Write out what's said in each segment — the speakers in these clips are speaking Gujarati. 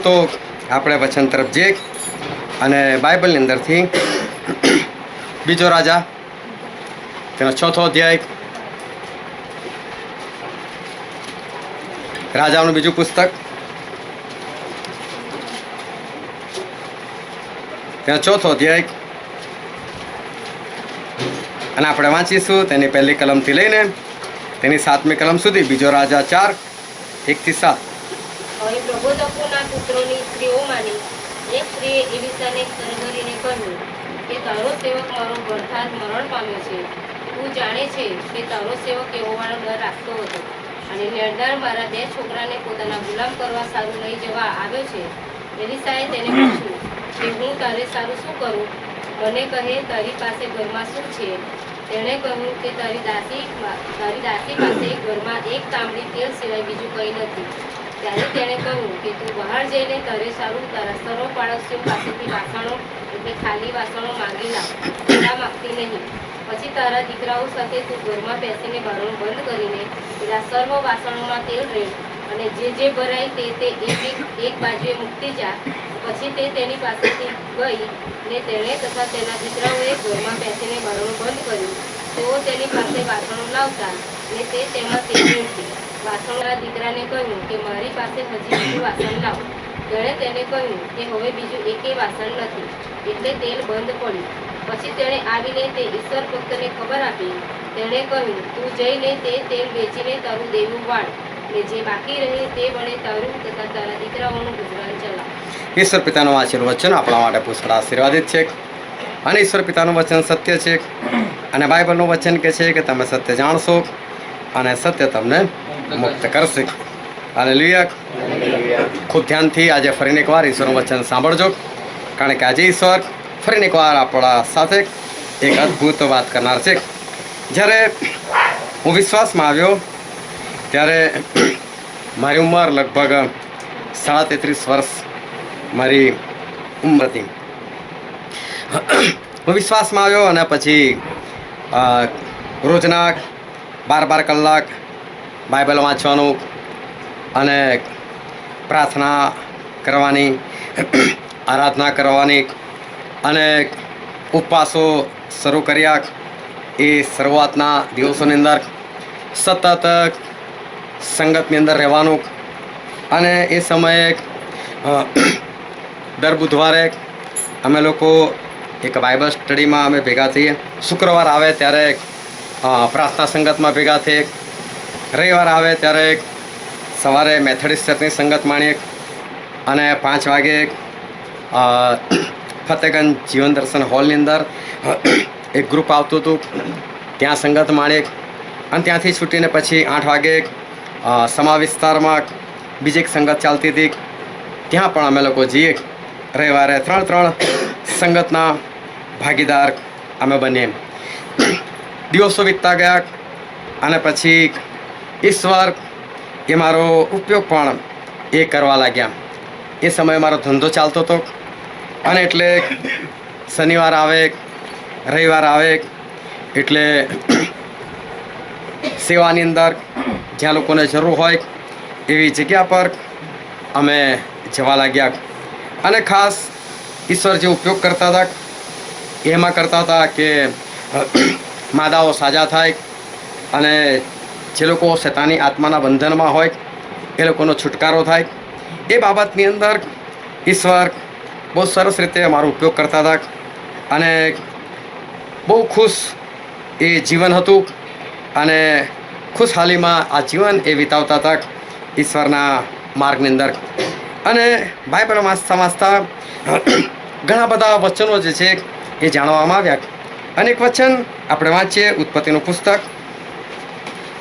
તો આપણે વચન તરફ જઈએ અને બાઇબલની અંદરથી બીજો રાજા તેનો 6થો અધ્યાય, રાજાઓનું બીજું પુસ્તક તેનો 4થો અધ્યાય, અને આપણે વાંચીશું તેની પહેલી કલમથી લઈને તેની 7મી કલમ સુધી. બીજો રાજા 4:1-7. હવે પ્રબોધકોના પુત્રોની સ્ત્રીઓમાંની એક સ્ત્રીએ એલિસાને સરભરીને કહ્યું કે તારો સેવક મારો ભરથાર મરણ પામ્યો છે. તું જાણે છે કે તારો સેવક યહોવાનો ડર રાખતો હતો અને નિર્ધાર મારા 2 છોકરાને પોતાના ગુલામ કરવા સારું લઈ જવા આવ્યો છે. એલિસાએ તેને પૂછ્યું કે હું તારે સારું શું કરું? મને કહે, તારી પાસે ઘરમાં શું છે? તેણે કહ્યું કે તારી દાસી પાસે ઘરમાં 1 તાંબડી તેલ સિવાય બીજું કંઈ નથી. ત્યારે તેણે કહ્યું કે તું બહાર જઈને તારે સારું તારા સર્વ પાડોશીઓ પાસેથી વાસણો એટલે ખાલી વાસણો માંગી લાવ, પેલા માગતી નહીં. પછી તારા દીકરાઓ સાથે તું ઘરમાં બેસીને બારણું બંધ કરીને પેલા સર્વ વાસણોમાં તેલ રેડ અને જે ભરાય તે એક બાજુએ મૂકતી જા. પછી તે તેની પાસેથી ગઈ ને તેણે તથા તેના દીકરાઓએ ઘરમાં બેસીને બારણું બંધ કર્યું. તેઓ તેની પાસે વાસણો લાવતા ને તે તેમાં તેલ રેડતી. વાસણવાળા દીકરાને કહ્યું કે મારી પાસે હજી બીજું વાસણ લાવ. તેણે તેને કહ્યું કે હવે બીજું એકેય વાસણ નથી. એટલે તેલ બંધ પડ્યું. પછી તેણે આવીને તે ઈશ્વર ભક્તને ખબર આપી. તેણે કહ્યું, તું જઈને તે તેલ વેચીને તારું દેવું વાળ ને જે બાકી રહે તે વડે તારું તથા તારા દીકરાઓનું ગુજરાન ચલાવ. ઈશ્વર પિતાનું વાંચેલું વચન આપણા માટે પુષ્કળ આશીર્વાદિત છે અને ઈશ્વર પિતાનું વચન સત્ય છે અને બાઇબલનું વચન કહે છે કે તમે સત્ય જાણશો અને સત્ય તમને મુક્ત કરશે. હાલેલુયા. ખૂબ ધ્યાનથી આજે ફરીને એકવાર ઈશ્વરનું વચન સાંભળજો, કારણ કે આજે ઈશ્વર ફરીને એકવાર આપણા સાથે એક અદ્ભુત વાત કરનાર છે. જ્યારે હું વિશ્વાસમાં આવ્યો ત્યારે મારી ઉંમર લગભગ 33.5 વર્ષ મારી ઉંમર હતી. હું વિશ્વાસમાં આવ્યો અને પછી રોજના 12 કલાક બાઇબલ વાંચવાનું અને પ્રાર્થના કરવાની, આરાધના કરવાની અને ઉપવાસો શરૂ કર્યા. એ શરૂઆતના દિવસોની અંદર સતત સંગતની અંદર રહેવાનું અને એ સમયે દર બુધવારે અમે લોકો એક બાઇબલ સ્ટડીમાં અમે ભેગા થઈએ. શુક્રવાર આવે ત્યારે પ્રાર્થના સંગતમાં ભેગા થઈએ. રવિવાર આવે ત્યારે સવારે મેથોડિસ્ટ ચર્ચની સંગત માણીએ અને 5 વાગે ફતેગંજ જીવન દર્શન હોલની અંદર એક ગ્રુપ આવતું હતું, ત્યાં સંગત માણીએ અને ત્યાંથી છૂટીને પછી 8 વાગે સમા વિસ્તારમાં બીજી એક સંગત ચાલતી હતી, ત્યાં પણ અમે લોકો જઈએ. રવિવારે 3 સંગતના ભાગીદાર અમે બનીએ. દિવસો વીતતા ગયા અને પછી ઈશ્વર એ મારો ઉપયોગ પણ એ કરવા લાગ્યા. એ સમયે મારો ધંધો ચાલતો હતો અને એટલે શનિવાર આવે, રવિવાર આવે એટલે સેવાની અંદર જ્યાં લોકોને જરૂર હોય એવી જગ્યા પર અમે જવા લાગ્યા. અને ખાસ ઈશ્વર જે ઉપયોગ કરતા હતા એમાં કરતા હતા કે માદાઓ સાજા થાય અને જે લોકો શૈતાની આત્માના બંધનમાં હોય એ લોકોનો છુટકારો થાય. એ બાબતની અંદર ઈશ્વર બહુ સરસ રીતે અમારો ઉપયોગ કરતા હતા અને બહુ ખુશ એ જીવન હતું અને ખુશહાલીમાં આ જીવન એ વિતાવતા હતા ઈશ્વરના માર્ગની અંદર. અને બાઇબલ વાંચતા ઘણા બધા વચનો જે છે એ જાણવામાં આવ્યા. અને એક વચન આપણે વાંચીએ ઉત્પત્તિનું પુસ્તક,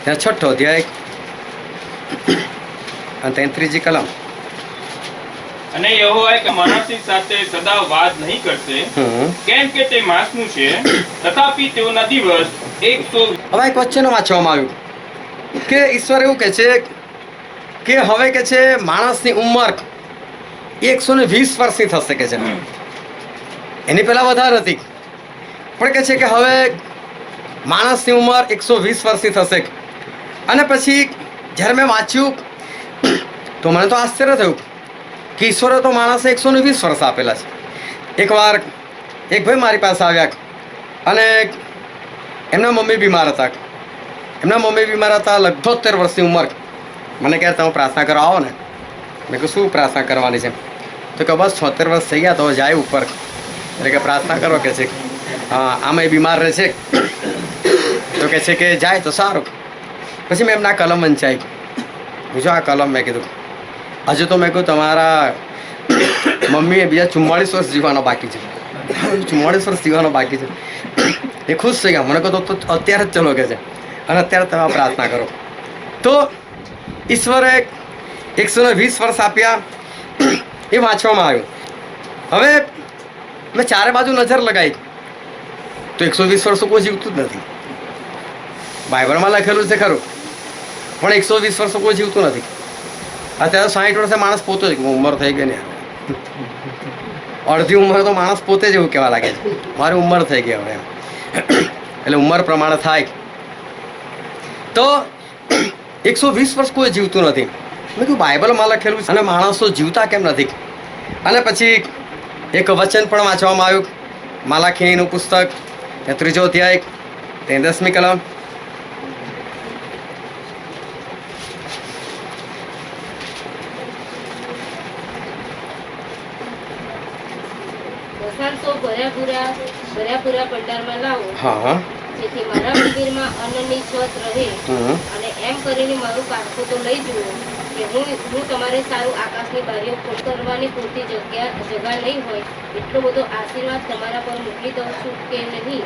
ત્યાં 6થો અધ્યાય અને 33જી કલમ. અને યહોવા કે મનુષ્ય સાથે સદા વાદ નહીં કરશે, કેમ કે તે માંસનું છે, તથાપિ તેઓના દિવસ 100. હવે એક વચન વાંચવામાં આવ્યું કે ઈશ્વર એવું કહે છે કે હવે કે છે માણસની ઉંમર 120 વર્ષની થશે કે છે. એની પહેલાં વધારે હતી પણ કે છે કે હવે માણસની ઉંમર 120 વર્ષની થશે. અને પછી જ્યારે મેં વાંચ્યું તો મને તો આશ્ચર્ય થયું કે ઈશ્વરે તો માણસે 120 વર્ષ આપેલા છે. એકવાર એક ભાઈ મારી પાસે આવ્યા અને એમના મમ્મી બીમાર હતા. લગભગ 13 વર્ષની ઉંમર. મને કહે તમે પ્રાર્થના કરવા આવો ને. મેં કહ્યું શું પ્રાર્થના કરવાની છે? તો કે બસ 76 વર્ષ થઈ ગયા તો જાય ઉપર, એટલે કે પ્રાર્થના કરો કે છે. હા, આમાં બીમાર રહે છે તો કહે છે કે જાય તો સારું. પછી મેં એમના કલમ વંચાઈ. બીજો આ કલમ મેં કીધું હજુ તો મેં કહ્યું તમારા મમ્મીએ બીજા 44 વર્ષ જીવવાનો બાકી છે. 44 વર્ષ જીવવાનો બાકી છે. એ ખુશ થઈ ગયા. મને કહો તો અત્યારે જ ચલો કે છે, અને અત્યારે તમે પ્રાર્થના કરો. તો ઈશ્વરે 120 વર્ષ આપ્યા, એ વાંચવામાં આવ્યું. હવે મેં ચારે બાજુ નજર લગાવી તો 120 વર્ષ કોઈ જીવતું જ નથી. બાઇબલમાં લખેલું છે ખરું, પણ 120 વર્ષ કોઈ જીવતું નથી. અત્યારે 60 વર્ષે માણસ પોતે જ ઉંમર થઈ ગઈ ને, અડધી ઉંમર તો માણસ પોતે જ એવું કહેવા લાગે છે મારી ઉંમર થઈ ગઈ હવે. એટલે ઉંમર પ્રમાણે થાય તો 120 વર્ષ કોઈ જીવતું નથી. મેં કહ્યું બાઇબલમાં લખેલું છે અને માણસો જીવતા કેમ નથી? અને પછી એક વચન પણ વાંચવામાં આવ્યું, માલાખીનું પુસ્તક 3 અધ્યાય 10મી કલમ. દશાંશો ભર્યા પૂરા ભંડારમાં લાવો, હા, જેથી મારા મંદિરમાં અન્નની છત રહે. અને એમ કરીને મારું પારખું તો લઈ જુઓ કે હું તમારે સારું આકાશની બારીઓ કરવાની પૂરતી જગા નહીં હોય એટલો બધો આશીર્વાદ તમારા પર મૂકી દઉં છું કે નહીં.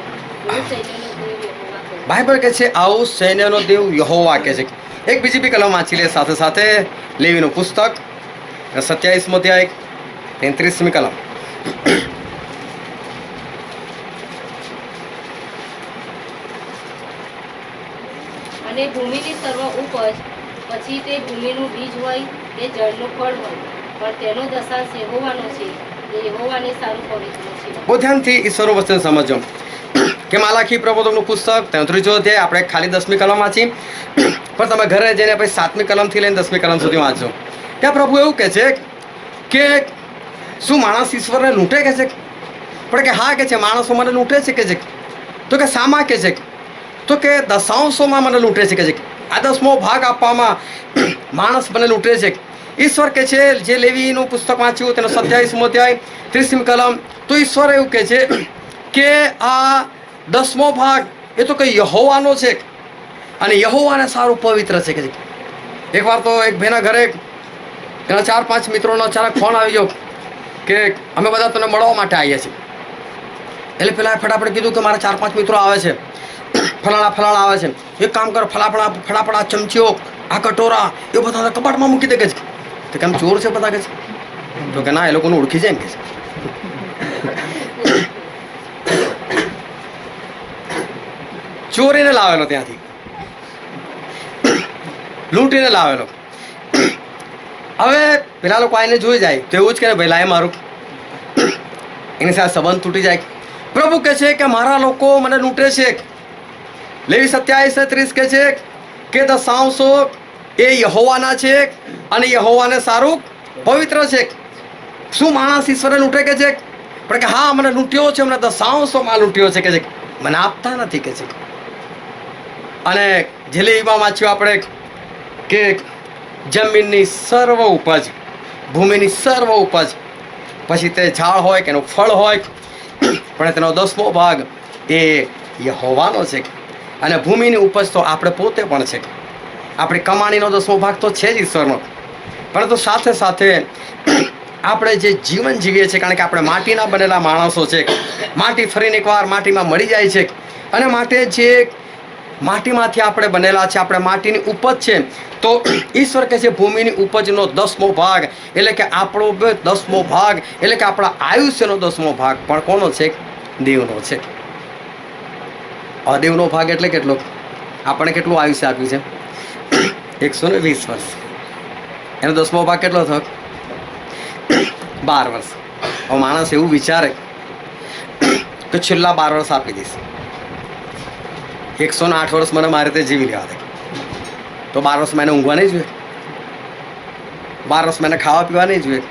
હું સૈન્યનો દેવ યહોવા કહું. બાઇબલ કહે છે આવું સૈન્યનો દેવ યહોવા કહે છે. એક બીજી બી કલમ વાંચી લે સાથે સાથે, લેવીનું પુસ્તક 27મો અધ્યાય 33મી કલમ. અને ભૂમિની સર્વ ઉપજ, પછી તે ભૂમિનું બીજ હોય તે જળનું ફળ હોય, પણ તેનો દશાંશ યહોવાનો છે, જે યહોવાને સારું પવિત્ર છે. બહુ ધ્યાનથી ઈશ્વરનું વચન સમજો કે માલાખી પ્રબોધકનું પુસ્તક 33 અધ્યાય આપણે ખાલી 10મી કલમ વાંચી, પણ તમે ઘરે જઈને પછી 7મી કલમથી લઈને 10મી કલમ સુધી વાંચો. ત્યાં પ્રભુ એવું કહે છે કે શું માણસ ઈશ્વરને લૂંટે કે છે? પણ કે હા કે છે માણસો મને લૂંટે છે કે છે. તો કે શામાં કે છે? તો કે દશાંશોમાં મને લૂંટે છે કે છે. આ 10મો ભાગ આપવામાં માણસ મને લૂંટે છે. ઈશ્વર કે છે, જે લેવીનું પુસ્તક વાંચ્યું તેનો 27મો અધ્યાય 30મી કલમ, તો ઈશ્વર એવું કહે છે કે આ 10મો ભાગ એ તો કંઈ યહોવાનો છે અને યહોવાને સારું પવિત્ર છે કે છે. એકવાર તો એક ભાઈના ઘરે એના 4-5 મિત્રોનો અચાનક ફોન આવી ગયો કે અમે બધા તને મળવા માટે આવીએ છીએ. એટલે પેલા ફટાફટ કીધું કે મારા 4-5 મિત્રો આવે છે, ફલાણા આવે છે. એક કામ કર, ફટાફટ આ ચમચીઓ, આ કટોરા એ બધા કબાટમાં મૂકી દે કે છે. તો કેમ ચોર છે બધા કે છે? તો કે ના, એ લોકોને ઓળખી જાય ને કે છે. ચોરીને લાવેલો, ત્યાંથી લૂંટીને લાવેલો. હવે પેલા લોકો આઈને જોઈ જાય તો એવું જ કે ભાઈ લાય મારું, એની સાથે સંબંધ તૂટી જાય. પ્રભુ કહે છે કે મારા લોકો મને લૂંટે છે. લેવી 27:30 કહે છે કે દશાંશો એ યહોવાના છે અને યહોવાને સારું પવિત્ર છે. શું માણસ ઈશ્વરે લૂંટે કે છે? પણ કે હા, મને લૂંટ્યો છે, મને દશાંશોમાં લૂંટ્યો છે કે છે, મને આપતા નથી કે છે. અને જલેબીમાં વાંચ્યું આપણે કે જમીનની સર્વ ઉપજ, ભૂમિની સર્વ ઉપજ, પછી તે ઝાડ હોય કે એનું ફળ હોય, પણ તેનો 10મો ભાગ એ યહોવાનો છે. અને ભૂમિની ઉપજ તો આપણે પોતે પણ છે. આપણી કમાણીનો 10મો ભાગ તો છે જ ઈશ્વરનો, પરંતુ સાથે સાથે આપણે જે જીવન જીવીએ છીએ, કારણ કે આપણે માટીના બનેલા માણસો છે. માટી ફરીને એકવાર માટીમાં મળી જાય છે, અને માટે જે માટીમાંથી આપણે બનેલા છે, આપણે માટીની ઉપજ છે. તો ઈશ્વર કહે છે ભૂમિની ઉપજનો 10મો ભાગ, એટલે કે આપણો 10મો ભાગ, એટલે કે આપણા આયુષ્યનો 10મો ભાગ પણ કોનો છે? દેવનો છે. દેવનો ભાગ એટલે કેટલો? આપણે કેટલું આયુષ્ય આપ્યું છે? 120 વર્ષ. એનો 10મો ભાગ કેટલો થયો? 12 વર્ષ. હવે માણસ એવું વિચારે કે છેલ્લા 12 વર્ષ આપી દઈશ, 108 વર્ષ મને મારી રીતે જીવી લેવા દે. તો 12 વર્ષ મને ઊંઘવા નહીં જોઈએ, 12 વર્ષ મને ખાવા પીવા નહીં જોઈએ,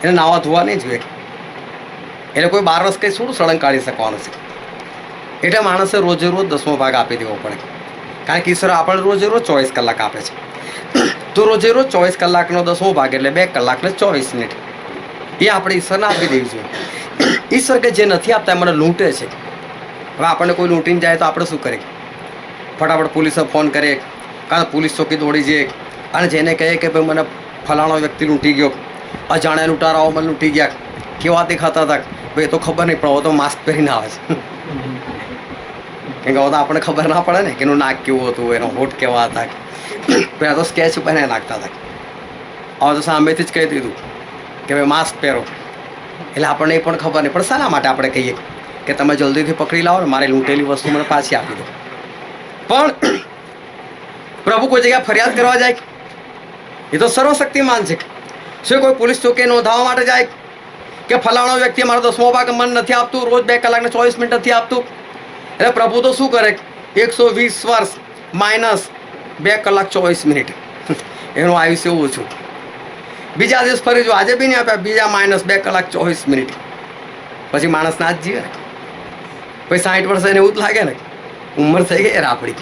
એને નાવા ધોવા નહીં જોઈએ. એટલે કોઈ 12 વર્ષ કંઈ શું સળંગ કાઢી શકવાનું છે. એટલે માણસે રોજે રોજ 10મો ભાગ આપી દેવો પડે. કારણ કે ઈશ્વર આપણને રોજે રોજ 24 કલાક આપે છે. તો રોજે રોજ 24 કલાકનો 10મો ભાગ એટલે 2 કલાક ને 24 મિનિટ એ આપણે ઈશ્વરને આપી દેવી જોઈએ. ઈશ્વર કે જે નથી આપતા મને લૂંટે છે. હવે આપણને કોઈ લૂંટીને જાય તો આપણે શું કરીએ? ફટાફટ પોલીસને ફોન કરીએ, કાં પોલીસ ચોકી દોડી જઈએ અને જેને કહીએ કે ભાઈ મને ફલાણો વ્યક્તિ લૂંટી ગયો, અજાણ્યા લૂંટારાઓ મને લૂંટી ગયા, કેવા દેખાતા હતા, ભાઈ એ તો ખબર નહીં, પણ હવે તો માસ્ક પહેરીને આવે છે. કેમ કે હવે તો આપણને ખબર ના પડે ને કે એનું નાક કેવું હતું, એનો હોઠ કેવા હતા. પહેલાં તો સ્કેચ બનાવી નાખતા હતા. હવે તો સામેથી જ કહી દીધું કે ભાઈ માસ્ક પહેરો. એટલે આપણને એ પણ ખબર નહીં. પણ શાના માટે આપણે કહીએ કે તમે જલ્દીથી પકડી લાવો ને મારી લૂંટેલી વસ્તુ મને પાછી આપી દો. પણ પ્રભુ કોઈ જગ્યાએ ફરિયાદ કરવા જાય? એ તો સર્વશક્તિમાન છે. શું કોઈ પોલીસ ચોકી નોંધાવવા માટે જાય કે ફલાણો વ્યક્તિ મારો 10મો ભાગ મને નથી આપતું, રોજ 2 કલાક ને 24 મિનિટ નથી આપતું? એટલે પ્રભુ તો શું કરે? 120 વર્ષ માઇનસ 2 કલાક 24 મિનિટ એનું આયુષ્ય ઓછું. બીજા દિવસ ફરી જો આજે બી નહીં આપ્યા, બીજા માઇનસ 2 કલાક 24 મિનિટ. પછી માણસ ના જ જીવે ને. પછી 60 વર્ષ એને એવું જ લાગે ને ઉંમર થઈ ગઈ યાર આપણી.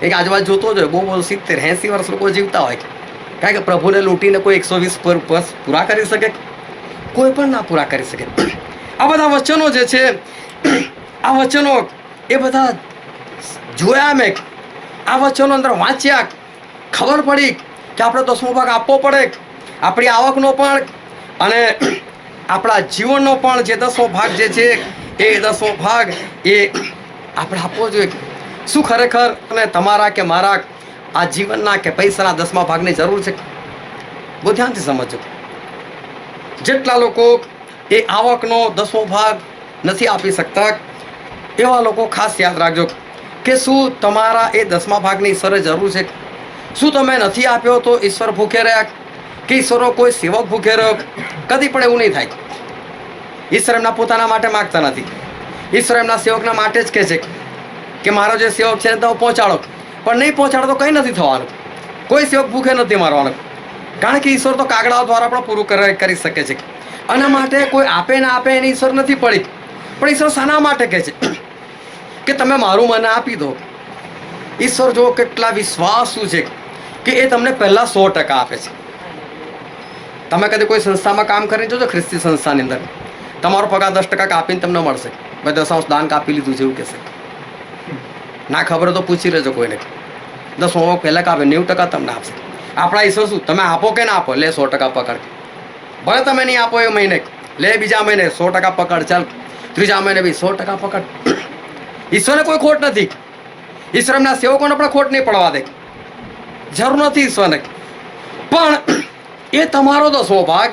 એક આજુબાજુ જોતો જ હોય, બહુ 70 80 વર્ષ લોકો જીવતા હોય. કારણ કે પ્રભુને લૂંટીને કોઈ 120 વર્ષ પૂરા કરી શકે? કોઈ પણ ના પૂરા કરી શકે. આ બધા વચનો જે છે, આ વચનો એ બધા જોયા મેં, આ વચનો અંદર વાંચ્યા, ખબર પડી કે આપણે 10મો ભાગ આપવો પડે. આપણી આવકનો પણ અને આપણા જીવનનો પણ જે 10મો ભાગ જે છે એ 10મો ભાગ એ આપણે આપવો જોઈએ. શું ખરેખર અને તમારા કે મારા આ જીવનના કે પૈસાના 10મા ભાગની જરૂર છે? બહુ ધ્યાનથી સમજો. જેટલા લોકો એ આવકનો 10મો ભાગ નથી આપી શકતા એવા લોકો ખાસ યાદ રાખજો કે શું તમારા એ 10મા ભાગની ઈશ્વરે જરૂર છે? શું તમે નથી આપ્યો તો ઈશ્વર ભૂખે રહ્યા કે ઈશ્વરનો કોઈ સેવક ભૂખે રહ્યો? કદી પણ એવું નહીં થાય. ઈશ્વર એમના પોતાના માટે માગતા નથી. ઈશ્વર એમના સેવકના માટે જ કહે છે કે મારો જે સેવક છે એને તમે પહોંચાડો. પણ નહીં પહોંચાડો તો કંઈ નથી થવાનું. કોઈ સેવક ભૂખે નથી મારવાનો. કારણ કે ઈશ્વર તો કાગડાઓ દ્વારા પણ પૂરું કરી શકે છે. આના માટે કોઈ આપે ના આપે એની ઈશ્વર નથી પડી. પણ ઈશ્વર શાના માટે કહે છે કે તમે મારું મને આપી દો? ઈશ્વર જો કેટલા વિશ્વાસુ છે કે એ તમને પહેલાં 100% આપે છે. તમે કદી કોઈ સંસ્થામાં કામ કરીને જોજો, ખ્રિસ્તી સંસ્થાની અંદર તમારો પગાર 10% કાપીને તમને મળશે. ભાઈ 10 દાન કાપી લીધું છે એવું કહેશે. ના ખબર તો પૂછી લેજો કોઈને. 10 પહેલાં કાપે 90% તમને આપશે. આપણા ઈશ્વર શું, તમે આપો કે ના આપો, લે 100% પકડ. ભલે તમે નહીં આપો એ મહિને, લે બીજા મહિને 100% પકડ. ચાલ ત્રીજા મહિને બી 100% પકડ. ઈશ્વરને કોઈ ખોટ નથી. ઈશ્વર એમના સેવકોને પણ ખોટ નહીં પડવા દે. જરૂર નથી ઈશ્વરને. પણ એ તમારો 10મો ભાગ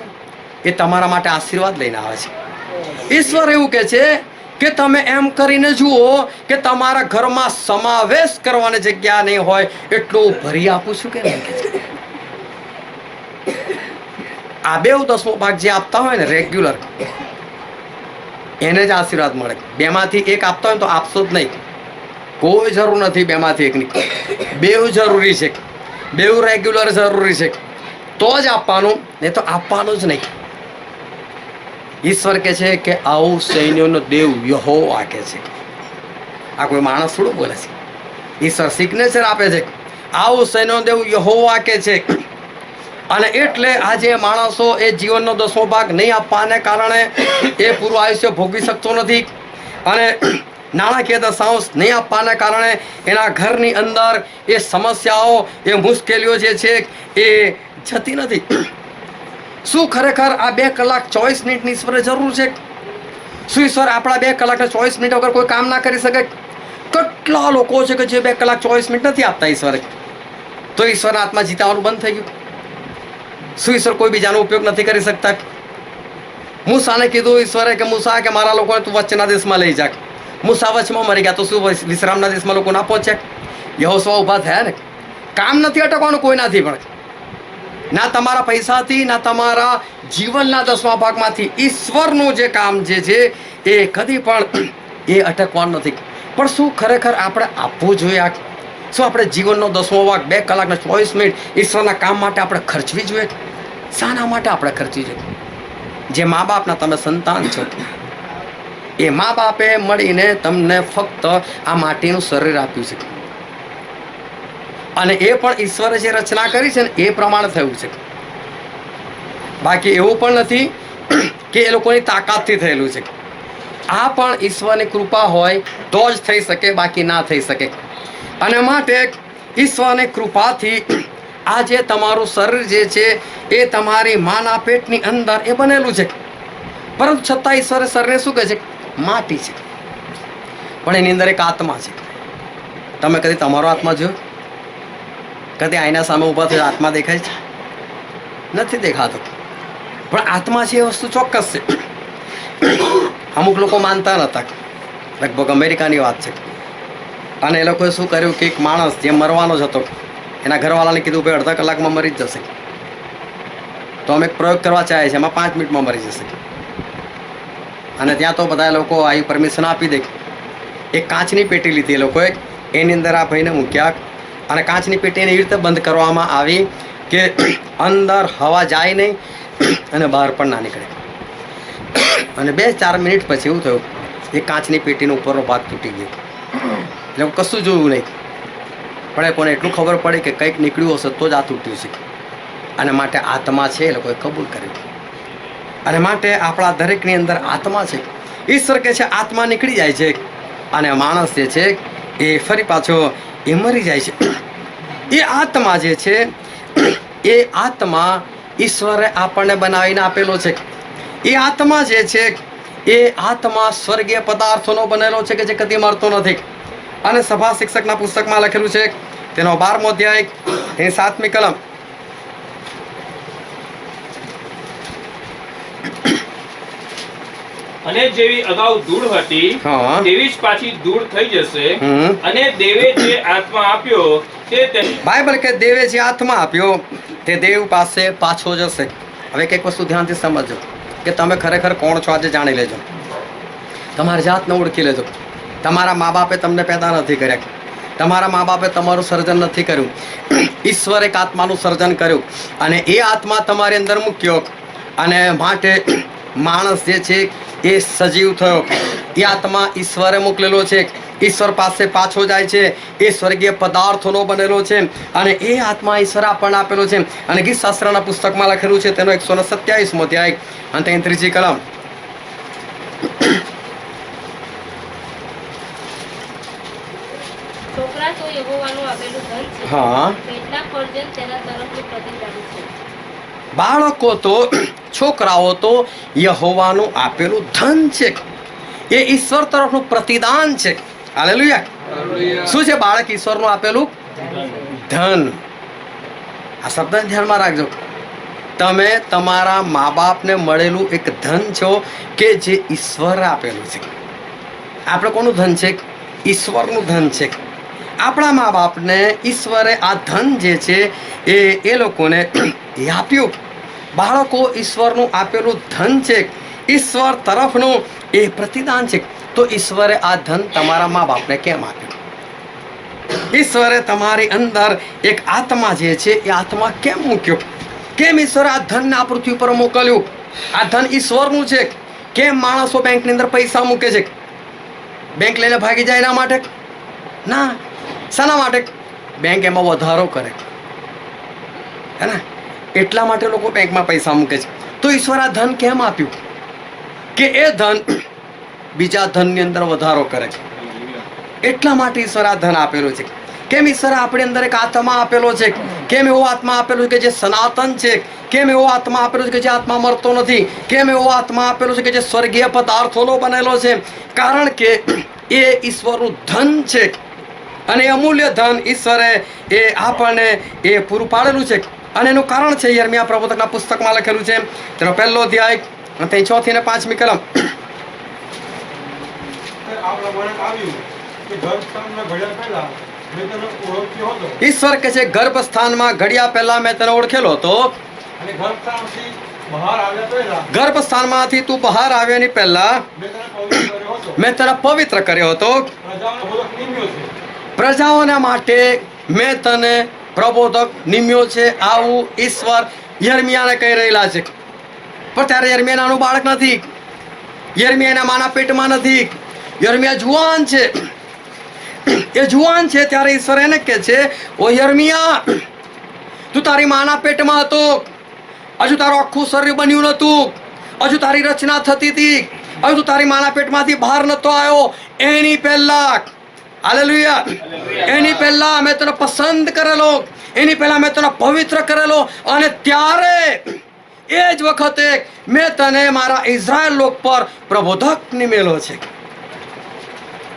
એ તમારા માટે આશીર્વાદ લઈને આવે છે. ઈશ્વર એવું કહે છે કે તમે એમ કરીને જુઓ કે તમારા ઘરમાં સમાવેશ કરવાની જગ્યા નહીં હોય એટલું ભરી આપું છું કે નહીં. આ 10મો ભાગ જે આપતા હોય ને રેગ્યુલર, એને જ આશીર્વાદ મળે. 2માંથી 1 આપતા હોય તો આપશો જ નહીં. કોઈ જરૂર નથી 2માંથી 1ની. 2 જરૂરી છે. 2 રેગ્યુલર જરૂરી છે. તો જ આપવાનું, નહીં તો આપવાનું જ નહીં. ઈશ્વર કહે છે કે આવું સૈન્યોનો દેવ યહોવા કહે છે. આ કોઈ માણસ થોડું બોલે છે. ઈશ્વર સિગ્નેચર આપે છે. આવું સૈન્યોનો દેવ યહોવા કહે છે. અને એટલે આજે માણસો એ જીવનનો 10મો ભાગ નહીં આપવાને કારણે એ પૂરું આયુષ્ય ભોગવી શકતો નથી. અને નાણાકીય દશાંશ નહીં આપવાને કારણે એના ઘરની અંદર એ સમસ્યાઓ, એ મુશ્કેલીઓ જે છે એ જતી નથી. શું ખરેખર આ 2 કલાક 24 મિનિટની ઈશ્વરે જરૂર છે? શું ઈશ્વર આપણા 2 કલાક 24 મિનિટ વગર કોઈ કામ ના કરી શકે? કેટલા લોકો છે કે જે 2 કલાક 24 મિનિટ નથી આપતા ઈશ્વરે, તો ઈશ્વરના આત્મા જીતાવાનું બંધ થઈ ગયું. શું ઈશ્વર કોઈ બીજાનો ઉપયોગ નથી કરી શકતા? મૂસાને કીધું ઈશ્વરે કે મૂસા કે મારા લોકોને તું વચ્ચેના દેશમાં લઈ જા. મૂસા વચમાં મરી ગયા તો શું વિશ્રામના દેશમાં લોકો ના પહોંચ્યા? યહોશુઆ ઊભા થયા ને. કામ નથી અટકવાનું કોઈનાથી પણ. ના તમારા પૈસાથી, ના તમારા જીવનના 10મા ભાગમાંથી. ઈશ્વરનું જે કામ જે છે એ કદી પણ એ અટકવાનું નથી. પણ શું ખરેખર આપણે આપવું જોઈએ? શું આપણે જીવનનો 10મો ભાગ 2 કલાક ને 24 મિનિટ ઈશ્વરના કામ માટે આપણે ખર્ચવી જોઈએ? શાના માટે આપણે ખર્ચવી જોઈએ? જે મા બાપના તમે સંતાન છો, એ મા બાપે મળીને તમને ફક્ત આ માટીનું શરીર આપ્યું છે, અને એ પણ ઈશ્વરે જે રચના કરી છે ને એ પ્રમાણે થયું છે. બાકી એવું પણ નથી કે એ લોકોની તાકાતથી થયેલું છે. આ પણ ઈશ્વરની કૃપા હોય તો જ થઈ શકે, બાકી ના થઈ શકે. અને માટે ઈશ્વરની કૃપાથી આ જે તમારું શરીર જે છે એ તમારી માના પેટની અંદર એ બનેલું છે, પરંતુ છતાં ઈશ્વરે શરીરને શું કહે છે? માટી છે. પણ એની અંદર એક આત્મા છે. તમે કદી તમારો આત્મા જોયો? કદી આઈના સામે ઊભા થયો આત્મા દેખાય છે? નથી દેખાતો. પણ આત્મા છે એ વસ્તુ ચોક્કસ છે. અમુક લોકો માનતા નહોતા, લગભગ અમેરિકાની વાત છે. અને એ લોકોએ શું કર્યું કે એક માણસ જે મરવાનો જ હતો, એના ઘરવાળાને કીધું ભાઈ અડધા કલાકમાં મરી જ જશે. તો અમે એક પ્રયોગ કરવા ચાહીએ છીએ, એમાં 5 મિનિટમાં મરી જશે. અને ત્યાં તો બધા લોકો આવી પરમિશન આપી દે. એક કાચની પેટી લીધી એ લોકોએ, એની અંદર આ ભાઈને મૂક્યા, અને કાચની પેટીને એવી રીતે બંધ કરવામાં આવી કે અંદર હવા જાય નહીં અને બહાર પણ ના નીકળે. અને 2-4 મિનિટ પછી એવું થયું, એ કાચની પેટીનો ઉપરનો ભાગ તૂટી ગયો. એટલે કશું જોયું નહીં, પણ એ કોને એટલું ખબર પડે કે કંઈક નીકળ્યું હશે તો જ આ તૂટ્યું છે. અને માટે આત્મા છે એ લોકોએ કબૂલ કર્યું. અને માટે આપણા દરેકની અંદર આત્મા છે. ઈશ્વર કહે છે આત્મા નીકળી જાય છે, અને માણસ જે છે એ ફરી પાછો એ મરી જાય છે. એ આત્મા જે છે એ આત્મા ઈશ્વરે આપણને બનાવીને આપેલો છે. એ આત્મા જે છે એ આત્મા સ્વર્ગીય પદાર્થોનો બનેલો છે કે જે કદી મરતો નથી. અને સભા શિક્ષકના પુસ્તકમાં લખેલું છે, તેનો 12મો અધ્યાય, તેની 7મી કલમ. અને જેવી અગાઉ ધૂળ હતી હા. તેવી જ પાછી ધૂળ થઈ જશે. હમ. અને દેવે જે આત્મા આપ્યો તે બાઇબલ કે દેવે જે આત્મા આપ્યો તે દેવ પાસે પાછો જશે. હવે એક વસ્તુ ધ્યાનથી સમજો કે તમે ખરેખર કોણ છો આજે જાણી લેજો. તમારી જાતને ઓળખી લેજો. તમારા મા બાપે તમને પેદા નથી કર્યા, તમારા મા બાપે તમારું સર્જન નથી કર્યું. ઈશ્વરે એક આત્માનું સર્જન કર્યું અને એ આત્મા તમારી અંદર મૂક્યો, અને માટે માણસ જે છે એ સજીવ થયો. એ આત્મા ઈશ્વરે મોકલેલો છે, ઈશ્વર પાસે પાછો જાય છે. એ સ્વર્ગીય પદાર્થોનો બનેલો છે, અને એ આત્મા ઈશ્વર આપણને આપેલો છે. અને ગીત શાસ્ત્રના પુસ્તકમાં લખેલું છે, તેનો 127મો અધ્યાય અને તેની 3જી કલમ. છોકરા તો યહોવાનું આપેલું ધન છે, હા. પેટના ફળજન તેના તરફનું પ્રતિદાન છે. બાળકો તો, છોકરાઓ તો યહોવાનું આપેલું ધન છે. એ ઈશ્વર તરફનું પ્રતિદાન છે. હાલેલુયા. શું છે બાળક ઈશ્વરનું આપેલું ધન? આ શબ્દને ધ્યાનમાં રાખજો. તમે તમારા મા બાપને મળેલું એક ધન છો કે જે ઈશ્વરે આપેલું છે. આપણે કોનું ધન છે? ઈશ્વરનું ધન છે. આપણા મા બાપને ઈશ્વરે આ ધન જે છે એ લોકોને આપ્યું. બાળકો ઈશ્વરનું આપેલું ધન છે, ઈશ્વર તરફનું એ પ્રતિદાન છે. તો ઈશ્વરે આ ધન તમારા મા બાપને કેમ આપ્યું? ઈશ્વરે તમારી અંદર એક આત્મા જે છે એ આત્મા કેમ મૂક્યો? કેમ ઈશ્વરે આ ધનને આ પૃથ્વી પર મોકલ્યું? આ ધન ઈશ્વરનું છે. કેમ માણસો બેંકની અંદર પૈસા મૂકે છે? બેંક લઈને ભાગી જાય એના માટે? ના. શાના માટે? બેંક એમાં વધારો કરે, હે ને? એટલા માટે લોકો બેંકમાં પૈસા મૂકે છે. તો ઈશ્વર આ ધન કેમ આપ્યું? કે એ ધન બીજા ધનની અંદર વધારો કરે છે. એટલા માટે ઈશ્વર આ ધન આપેલું છે. કેમ ઈશ્વરે આપણી અંદર એક આત્મા આપેલો છે? કેમ એવો આત્મા આપેલો છે કે જે સનાતન છે? કેમ એવો આત્મા આપેલો છે કે જે આત્મા મરતો નથી? કેમ એવો આત્મા આપેલો છે કે જે સ્વર્ગીય પદાર્થોનો બનેલો છે? કારણ કે એ ઈશ્વરનું ધન છે, અને અમૂલ્ય ધન ઈશ્વરે એ આપણને એ પૂરું પાડેલું છે. અને એનું કારણ છે યર્મિયા પ્રબોધકના પુસ્તકમાં લખેલું છે, તેનો 1લો અધ્યાય અને તેની 4થી અને 5મી કલમ. ઈશ્વર કે છે ગર્ભસ્થાનમાં ઘડિયા પહેલા મેં તને ઓળખેલો હતો, ગર્ભસ્થાનમાંથી તું બહાર આવ્યાની પહેલા મેં તને પવિત્ર કર્યો હતો, પ્રજાઓના માટે મેં તને પ્રબોધક નિમ્યો છે. આવું ઈશ્વર યર્મિયાને કહી રહેલા છે. પણ ત્યારે યર્મિયા નાનું બાળક નથી, યર્મિયા એના માના પેટમાં નથી, યર્મિયા જુવાન છે. એ જુવાન છે ત્યારે ઈશ્વર એને કહે છે, ઓ યર્મિયા, તું તારી માના પેટમાં હતો, હજુ તારું આખું શરીર બન્યું નતું, હજુ તારી રચના થતી હતી, હજુ તું તારી માના પેટમાંથી બહાર નતો આવ્યો, એની પહેલા, હાલેલુયા, એની પહેલા મેં તને પસંદ કરેલો, એની પહેલા મેં તને પવિત્ર કરેલો, અને ત્યારે એ જ વખતે મેં તને મારા ઇઝરાયલ લોક પર પ્રબોધક નિમેલો છે.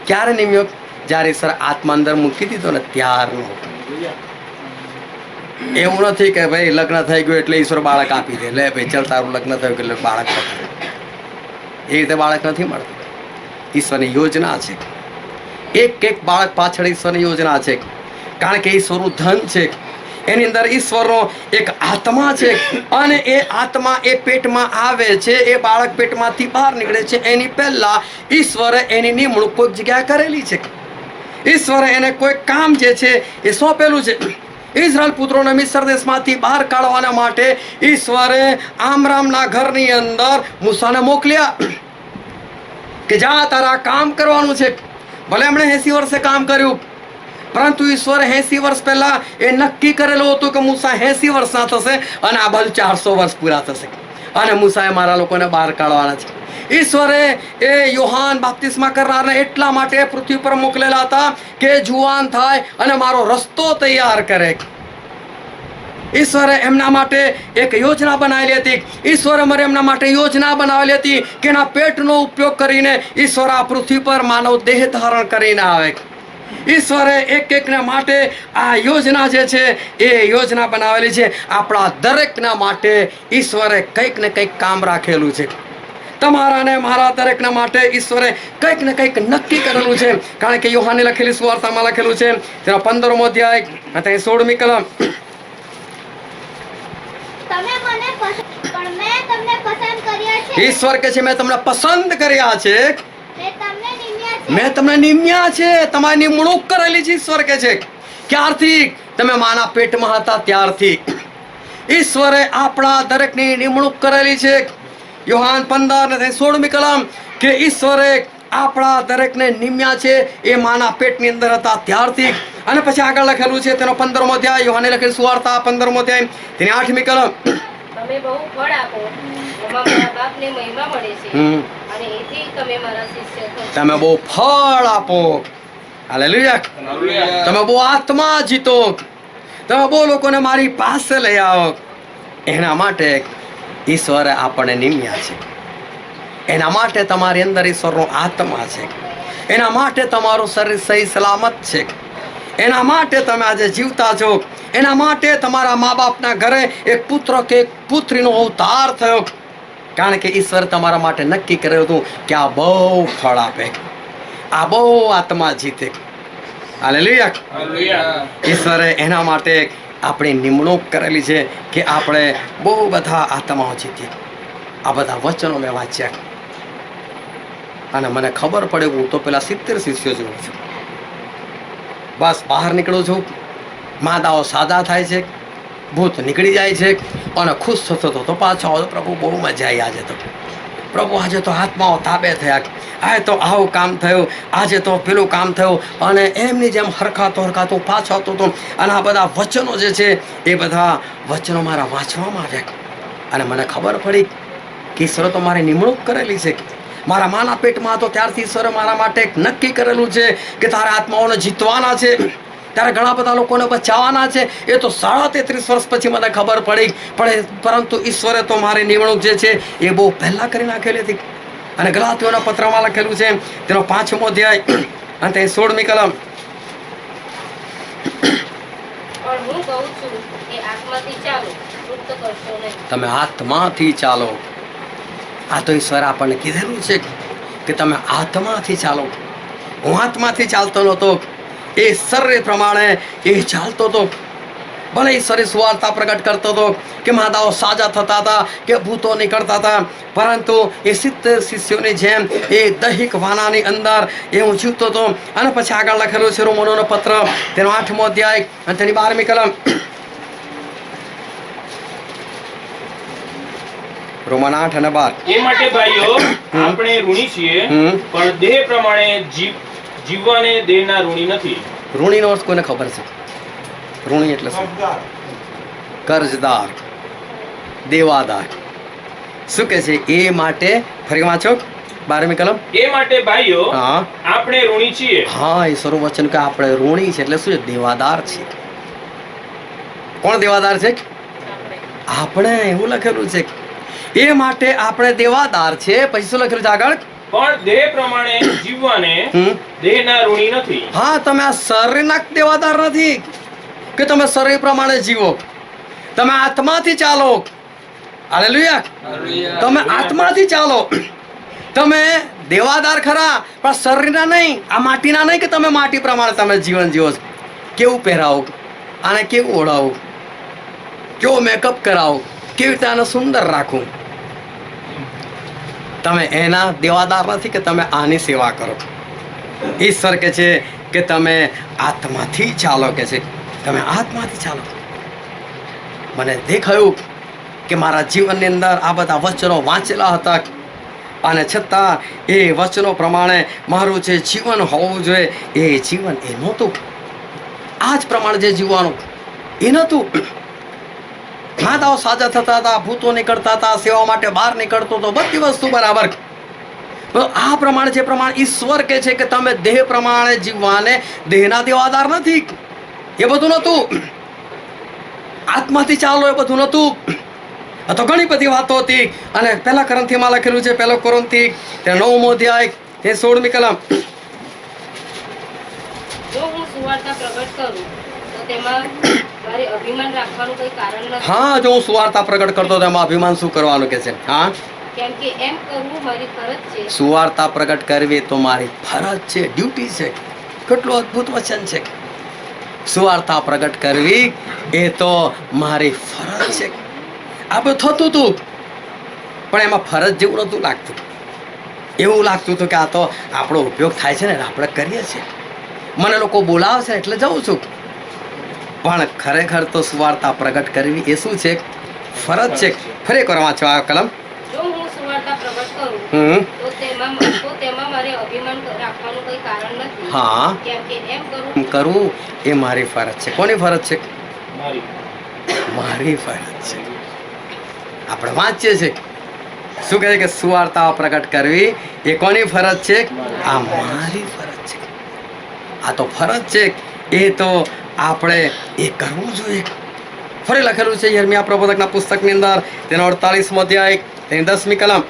ક્યારે નિમ્યો? જ્યારે ઈશ્વર આત્મા અંદર મૂકી દીધો ને ત્યારનો. એવું નથી કે ભાઈ લગ્ન થઈ ગયું એટલે ઈશ્વર બાળક આપી દે, લે ભાઈ ચાલ તારું લગ્ન થયું એટલે બાળક આપી દે. એ રીતે બાળક નથી મળતું. ઈશ્વરની યોજના છે, એક એક બાળક પાછળ ઈશ્વરની યોજના છે, કારણ કે ઈશ્વરનું ધન છે, એની અંદર ઈશ્વરનો એક આત્મા છે, અને એ આત્મા એ પેટમાં આવે છે, એ બાળક પેટમાંથી બહાર નીકળે છે એની પહેલા ઈશ્વરે એની નિમણૂક કોઈક જગ્યાએ કરેલી છે. ઈશ્વરે એને કોઈ કામ જે છે એ સોંપેલું છે. ઇઝરાયલ પુત્રોને મિસ્ર દેશમાંથી બહાર કાઢવાના માટે ઈશ્વરે આમરામના ઘરની અંદર મૂસાને મોકલ્યા કે જા તારા કામ કરવાનું છે. ભલે એમણે 80 વર્ષે કામ કર્યું, પરંતુ ઈશ્વરે 80 વર્ષ પહેલા એ નક્કી કરેલું હતું કે મૂસા 80 વર્ષના થશે અને આ બાજુ 400 વર્ષ પૂરા થશે અને મૂસાએ મારા લોકોને બહાર કાઢવાના છે. ઈશ્વરે એ યોહાન બાપ્તિસ્મા કરનારને એટલા માટે પૃથ્વી પર મોકલેલા હતા કે જુવાન થાય અને મારો રસ્તો તૈયાર કરે. ઈશ્વરે એમના માટે એક યોજના બનાવેલી હતી. ઈશ્વરે મારે એમના માટે યોજના બનાવેલી હતી કે એના પેટનો ઉપયોગ કરીને ઈશ્વર આ પૃથ્વી પર માનવ દેહ ધારણ કરીને આવે. ઈશ્વરે એક એકના માટે આ યોજના જે છે એ યોજના બનાવેલી છે. આપણા દરેકના માટે ઈશ્વરે કંઈક ને કંઈક કામ રાખેલું છે. તમારા ને મારા દરેકના માટે ઈશ્વરે કંઈક ને કંઈક નક્કી કરેલું છે. કારણ કે યોહાને લખેલી સુવાર્તામાં લખેલું છે, તેનો 15મો અધ્યાય અને 16મી કલમ, ઈશ્વર કે છે મેં તમને પસંદ કર્યા છે, મેં તમને નિમ્યા છે, તમારી નિમણૂક કરેલી છે. ઈશ્વર કે છે ક્યારથી? તમે માના પેટમાં હતા ત્યારથી ઈશ્વરે આપણા દરેકની નિમણૂક કરેલી છે. યોહાન 15 અને 16મી કલમ કે ઈશ્વરે આપણા દરેકને નિમ્યા છે એ માના પેટની અંદર હતા ત્યારથી. અને પછી આગળ લખેલું છે તેનો 15મો અધ્યાય, યોહાને લખેલી સુવાર્તા 15મો અધ્યાય તેની 8મી કલમ, તમે બહુ ફળ આપો, એમાં મારા બાપને મહિમા મળે છે, અને એથી તમે મારા શિષ્ય થશો. તમે બહુ ફળ આપો, હાલેલુયા, તમે બહુ આત્મા જીતો, તમે બહુ લોકોને મારી પાસે લઈ આવો. એના માટે ઈશ્વરે આપણને નિમ્યા છે. એના માટે તમારી અંદર ઈશ્વરનો આત્મા છે. એના માટે તમારું શરીર સહી સલામત છે. એના માટે તમે આજે જીવતા છો. એના માટે તમારા મા બાપના ઘરે એક પુત્ર કે એક પુત્રીનો અવતાર થયો, કારણ કે ઈશ્વર તમારા માટે નક્કી કર્યું હતું કે આ બહુ ફળ આપે, આ બહુ આત્મા જીતે. હાલેલુયા. ઈશ્વરે એના માટે આપણી નિમણૂક કરેલી છે કે આપણે બહુ બધા આત્માઓ જીતીએ. આ બધા વચનો મેં વાંચ્યા અને મને ખબર પડે હું તો પેલા 70 શિષ્યો જોઉં છું. બસ બહાર નીકળું છું, માદાઓ સાદા થાય છે, ભૂત નીકળી જાય છે અને ખુશ થતો તો પાછો આવો. પ્રભુ બહુ મજા આવી આજે તો, પ્રભુ આજે તો આત્માઓ તાબે થયા, આજે તો આવું કામ થયું, આજે તો પેલું કામ થયું, અને એમની જેમ હરખાતો પાછો આવતો હતો. અને આ બધા વચનો જે છે એ બધા વચનો મારા વાંચવામાં આવ્યા અને મને ખબર પડી કે ઈશ્વરે તો મારી નિમણૂક કરેલી છે. મારા માના પેટમાં હતો ત્યારથી ઈશ્વરે મારા માટે નક્કી કરેલું છે કે તારા આત્માઓને જીતવાના છે, ત્યારે ઘણા બધા લોકોને બચાવવાના છે. એ તો 33 વર્ષ પછી મને ખબર પડી, પરંતુ ઈશ્વરે તો મારી નિમણૂક જે છે એ બહુ પહેલા કરી નાખેલી હતી. અને ગલાતીઓના પત્રમાં લખેલું છે તેનો 5મો અધ્યાય અને 16મી કલમ, પણ હું કહું છું કે આત્માથી ચાલો, વૃત્ત કરશો નહીં. તમે આત્માથી ચાલો. આ તો ઈશ્વરે આપણને કીધેલું છે કે તમે આત્માથી ચાલો. હું આત્માથી ચાલતો નહોતો, એ શરીર પ્રમાણે એ ચાલતો હતો. ભલે ઈશ્વરે સુવાર્તા પ્રગટ કરતો હતો કે માદાઓ સાજા થતા હતા, કે ભૂતો નીકળતા હતા, પરંતુ એ 70 શિષ્યોની જેમ એ દૈહિક વાનાની અંદર એ હું જીવતો હતો. અને પછી આગળ લખેલું છે રોમનોનો પત્ર તેનો 8મો અધ્યાય અને તેની 12મી કલમ, રોમન 8 અને 12. એ માટે ભાઈઓ આપણે ઋણી છીએ હમ. પણ દેહ પ્રમાણે જીવવાને દેહના ઋણી નથી. ઋણીનો અર્થ કોને ખબર છે? ઋણી એટલે શું? કર્જદાર, દેવાદાર. શું કે છે? એ માટે ફરી વાંચો 12મી કલમ. એ માટે ભાઈઓ હા આપણે ઋણી છીએ. હા, ઈશ્વરનું વચન કે આપણે ઋણી છે એટલે શું છે? દેવાદાર છે. કોણ દેવાદાર છે? આપણે. એવું લખેલું છે. એ માટે આપણે દેવાદાર છે. પછી શું લખેલું છે આગળ? પણ દેહ પ્રમાણે જીવવાને હમ. દેહના ઋણી નથી. હા, તમે આ શરીરના દેવાદાર નથી કે તમે શરીર પ્રમાણે જીવો. તમે આત્માથી ચાલો. હાલેલુયા. તમે આત્માથી ચાલો. તમે દેવાદાર ખરા પણ શરીરના નહીં, આ માટીના નહીં કે તમે માટી પ્રમાણે તમે જીવન જીવો છો. કેવું પહેરાવો, આને કેવું ઓઢાવો, કેવો મેકઅપ કરાવો, કેવી રીતે આને સુંદર રાખવું. તમે એના દેવાદાર નથી કે તમે આની સેવા કરો. ઈશ્વર કે છે કે તમે આત્માથી ચાલો. કે છે તમે આત્માથી ચાલો. મને દેખાયું કે મારા જીવનની અંદર આ બધા વચનો વાંચેલા હતા અને છતાં એ વચનો પ્રમાણે મારું જે જીવન હોવું જોઈએ એ જીવન એ નહોતું. આ જ પ્રમાણે જે જીવવાનું એ નહોતું. માતાઓ સાજા થતા હતા, ભૂતો નીકળતા હતા, સેવા માટે બહાર નીકળતો હતો, બધી વસ્તુ બરાબર. આ પ્રમાણે જે પ્રમાણે ઈશ્વર કે છે કે તમે દેહ પ્રમાણે જીવવાને દેહના દેવાદાર નથી, એ બધું નહોતું. આત્માથી ચાલો એ બધું નહોતું. આ તો ઘણી બધી વાતો હતી. અને પહેલા કોરિન્થીમાં લખેલું છે, 1 કોરિન્થી 9મો અધ્યાય 16મી કલમ. જો હું સુવાર્તા પ્રગટ કરું તો તેમાં મારે અભિમાન રાખવાનું કોઈ કારણ નથી. હા, જો હું સુવાર્તા પ્રગટ કરતો તો એમાં અભિમાન શું કરવાનું કે છે? હા, કેમ કે એમ કરવું મારી ફરજ છે. સુવાર્તા પ્રગટ કરવી તો મારી ફરજ છે, ડ્યુટી છે. કેટલું અદ્ભુત વચન છે. સુવાર્તા પ્રગટ કરવી એ તો મારી ફરજ છે. આ બધું થતું હતું પણ એમાં ફરજ જેવું નહોતું લાગતું. એવું લાગતું હતું કે આ તો આપણો ઉપયોગ થાય છે ને આપણે કરીએ છીએ. મને લોકો બોલાવે છે એટલે જઉં છું. પણ ખરેખર તો સુવાર્તા પ્રગટ કરવી એ શું છે? ફરજ છે. ફરી એકવાર વાંચો આ કલમ. જો હું સુવાર્તા પ્રગટ કરું હમ. તો તેમાં મારે અભિમાન રાખવાનું કોઈ કારણ નથી. હા, કેમ કે એમ એમ કરવું એ મારી ફરજ છે. કોની ફરજ છે? મારી. મારી ફરજ છે. આપણે વાંચીએ છીએ શું કહે છે કે સુવાર્તા પ્રગટ કરવી એ કોની ફરજ છે? આ મારી ફરજ છે. આ તો ફરજ છે એ તો આપણે એ કરવું જોઈએ. ફરી લખેલું છે યર્મિયા પ્રબોધકના પુસ્તકની અંદર તેનો 48મો અધ્યાય તેની 10મી કલમ.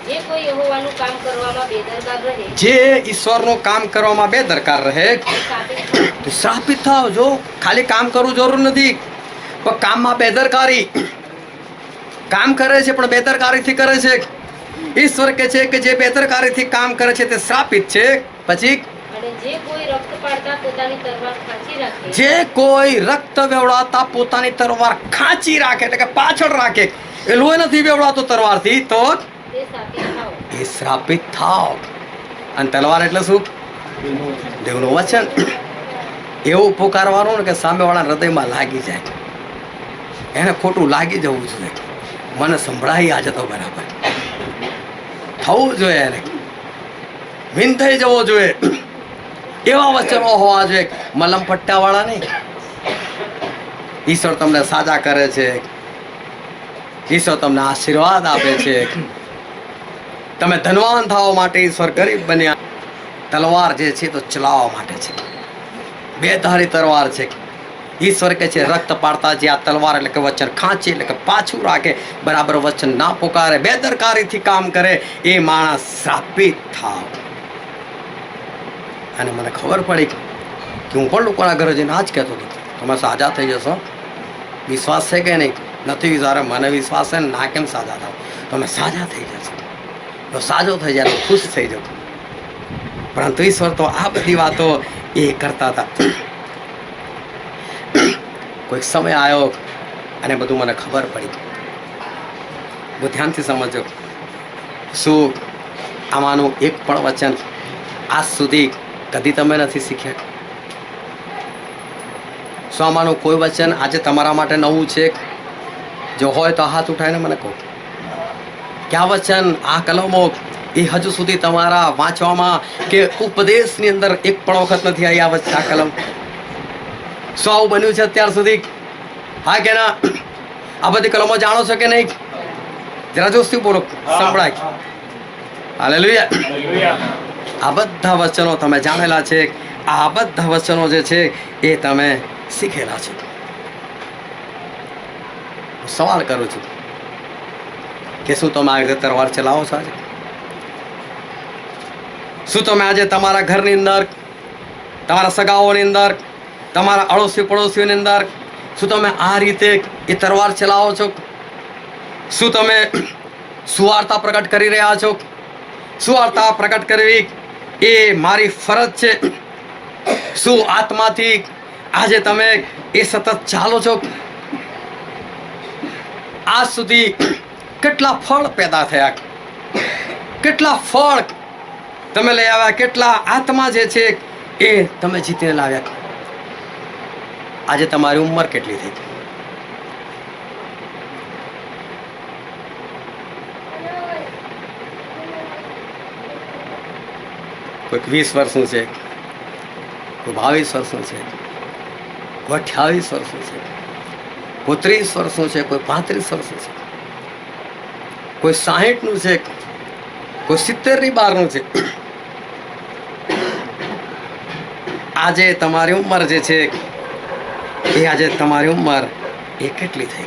જે કોઈ યહોવાનું કામ કરવામાં બેદરકાર રહે જે ઈશ્વરનું કામ કરવામાં બેદરકાર રહે તે સાબિત થાય. તો શ્રાપિત થાવ. જો ખાલી કામ કરવું જરૂર નથી પણ કામમાં બેદરકારી, કામ કરે છે પણ બેદરકારીથી કરે છે. ઈશ્વર કે છે કે જે બેદરકારીથી કામ કરે છે તે શ્રાપિત છે. પછી અને જે કોઈ રક્ત પાડતા પોતાની તલવાર ખાંચી રાખે જે કોઈ રક્ત વેવડાતા પોતાની તલવાર ખાંચી રાખે એટલે કે પાછળ રાખે, એ લોહી નથી વેવડાતો તલવારથી તો તે સાબિત થાવ. એ શ્રાપિત થાવ. અને તલવાર એટલે શું? દેવનું વચન. એવું પુકારવાનું ને કે સામેવાળા હૃદયમાં લાગી જાય, એને ખોટું લાગી જવું જોઈએ. મને સંભળાઈ આજે તો બરાબર થવું જોઈએ, એને વિંધાઈ જવો જોઈએ. એવા વચનો હોવા જોઈએ, મલમ પટ્ટાવાળા નહીં. ઈશ્વર તમને સાજા કરે છે, ઈશ્વર તમને આશીર્વાદ આપે છે. તમે ધનવાન થવા માટે ઈશ્વર ગરીબ બન્યા. તલવાર જે છે તો ચલાવવા માટે છે, બેધારી તલવાર છે. ઈશ્વર કે છે રક્ત પાડતા જે આ તલવાર એટલે કે વચન ખાંચી એટલે કે પાછું રાખે, બરાબર વચન ના પુકારે, બેદરકારીથી કામ કરે, એ માણસ શ્રાપિત થાવ. અને મને ખબર પડી કે હું પણ લોકોના ઘરે જઈને આ જ કહેતો હતો, તમે સાજા થઈ જશો. વિશ્વાસ છે કે નહીં? નથી. જ્યારે મને વિશ્વાસ છે ને, ના કેમ સાજા થાવ? તમે સાજા થઈ જશો. તો સાજો થઈ જાય તો ખુશ થઈ જાઓ. પરંતુ ઈશ્વર તો આ બધી વાતો એ કરતા હતા. કોઈક સમય આવ્યો અને બધું મને ખબર પડી. બહુ ધ્યાનથી સમજો. શું આમાંનું એક પણ વચન આજ સુધી કદી તમે નથી શીખ્યા? શું આમાંનું કોઈ વચન આજે તમારા માટે નવું છે? જો હોય તો હાથ ઉઠાવીને મને કહો કે આ વચન, આ કલમો એ હજુ સુધી તમારા વાંચવામાં કે ઉપદેશની અંદર એક પણ વખત નથી આવી આ વચન, આ કલમ. શું આવું બન્યું છે અત્યાર સુધી? હા કે ના? આ બધી કલમો જાણો છો કે નહીં? જરા જોશથી બોલો, સંભળાય. હાલેલુયા. આ બધા વચનો તમે જાણેલા છે, આ બધા વચનો જે છે એ તમે શીખેલા છે. સવાલ કરું છું કે શું તમે આ રીતે તરવાર ચલાવો છો આજે? શું તમે આજે તમારા ઘરની અંદર, તમારા સગાઓની અંદર, તમારા અડોશી પડોશીઓની અંદર શું તમે આ રીતે એ તરવાર ચલાવો છો? શું તમે સુવાર્તા પ્રગટ કરી રહ્યા છો? સુવાર્તા પ્રગટ કરવી એ મારી ફરજ છે. શું આત્માથી આજે તમે એ સતત ચાલો છો? આજ સુધી કેટલા ફળ પેદા થયા, કેટલા ફળ તમે લઈ આવ્યા, કેટલા આત્મા જે છે એ તમે જીતીને લાવ્યા. આજે તમારી ઉંમર કેટલી થઈ? કોઈક 20 વર્ષનું છે, કોઈ 22 વર્ષનું છે, કોઈ 28 વર્ષનું છે, કોઈ 30 વર્ષનું છે, કોઈ 35 વર્ષનું છે, કોઈ 60નું છે, કોઈ 70ની બહારનું છે. આજે તમારી ઉંમર જે છે એ આજે તમારી ઉંમર એ કેટલી થઈ?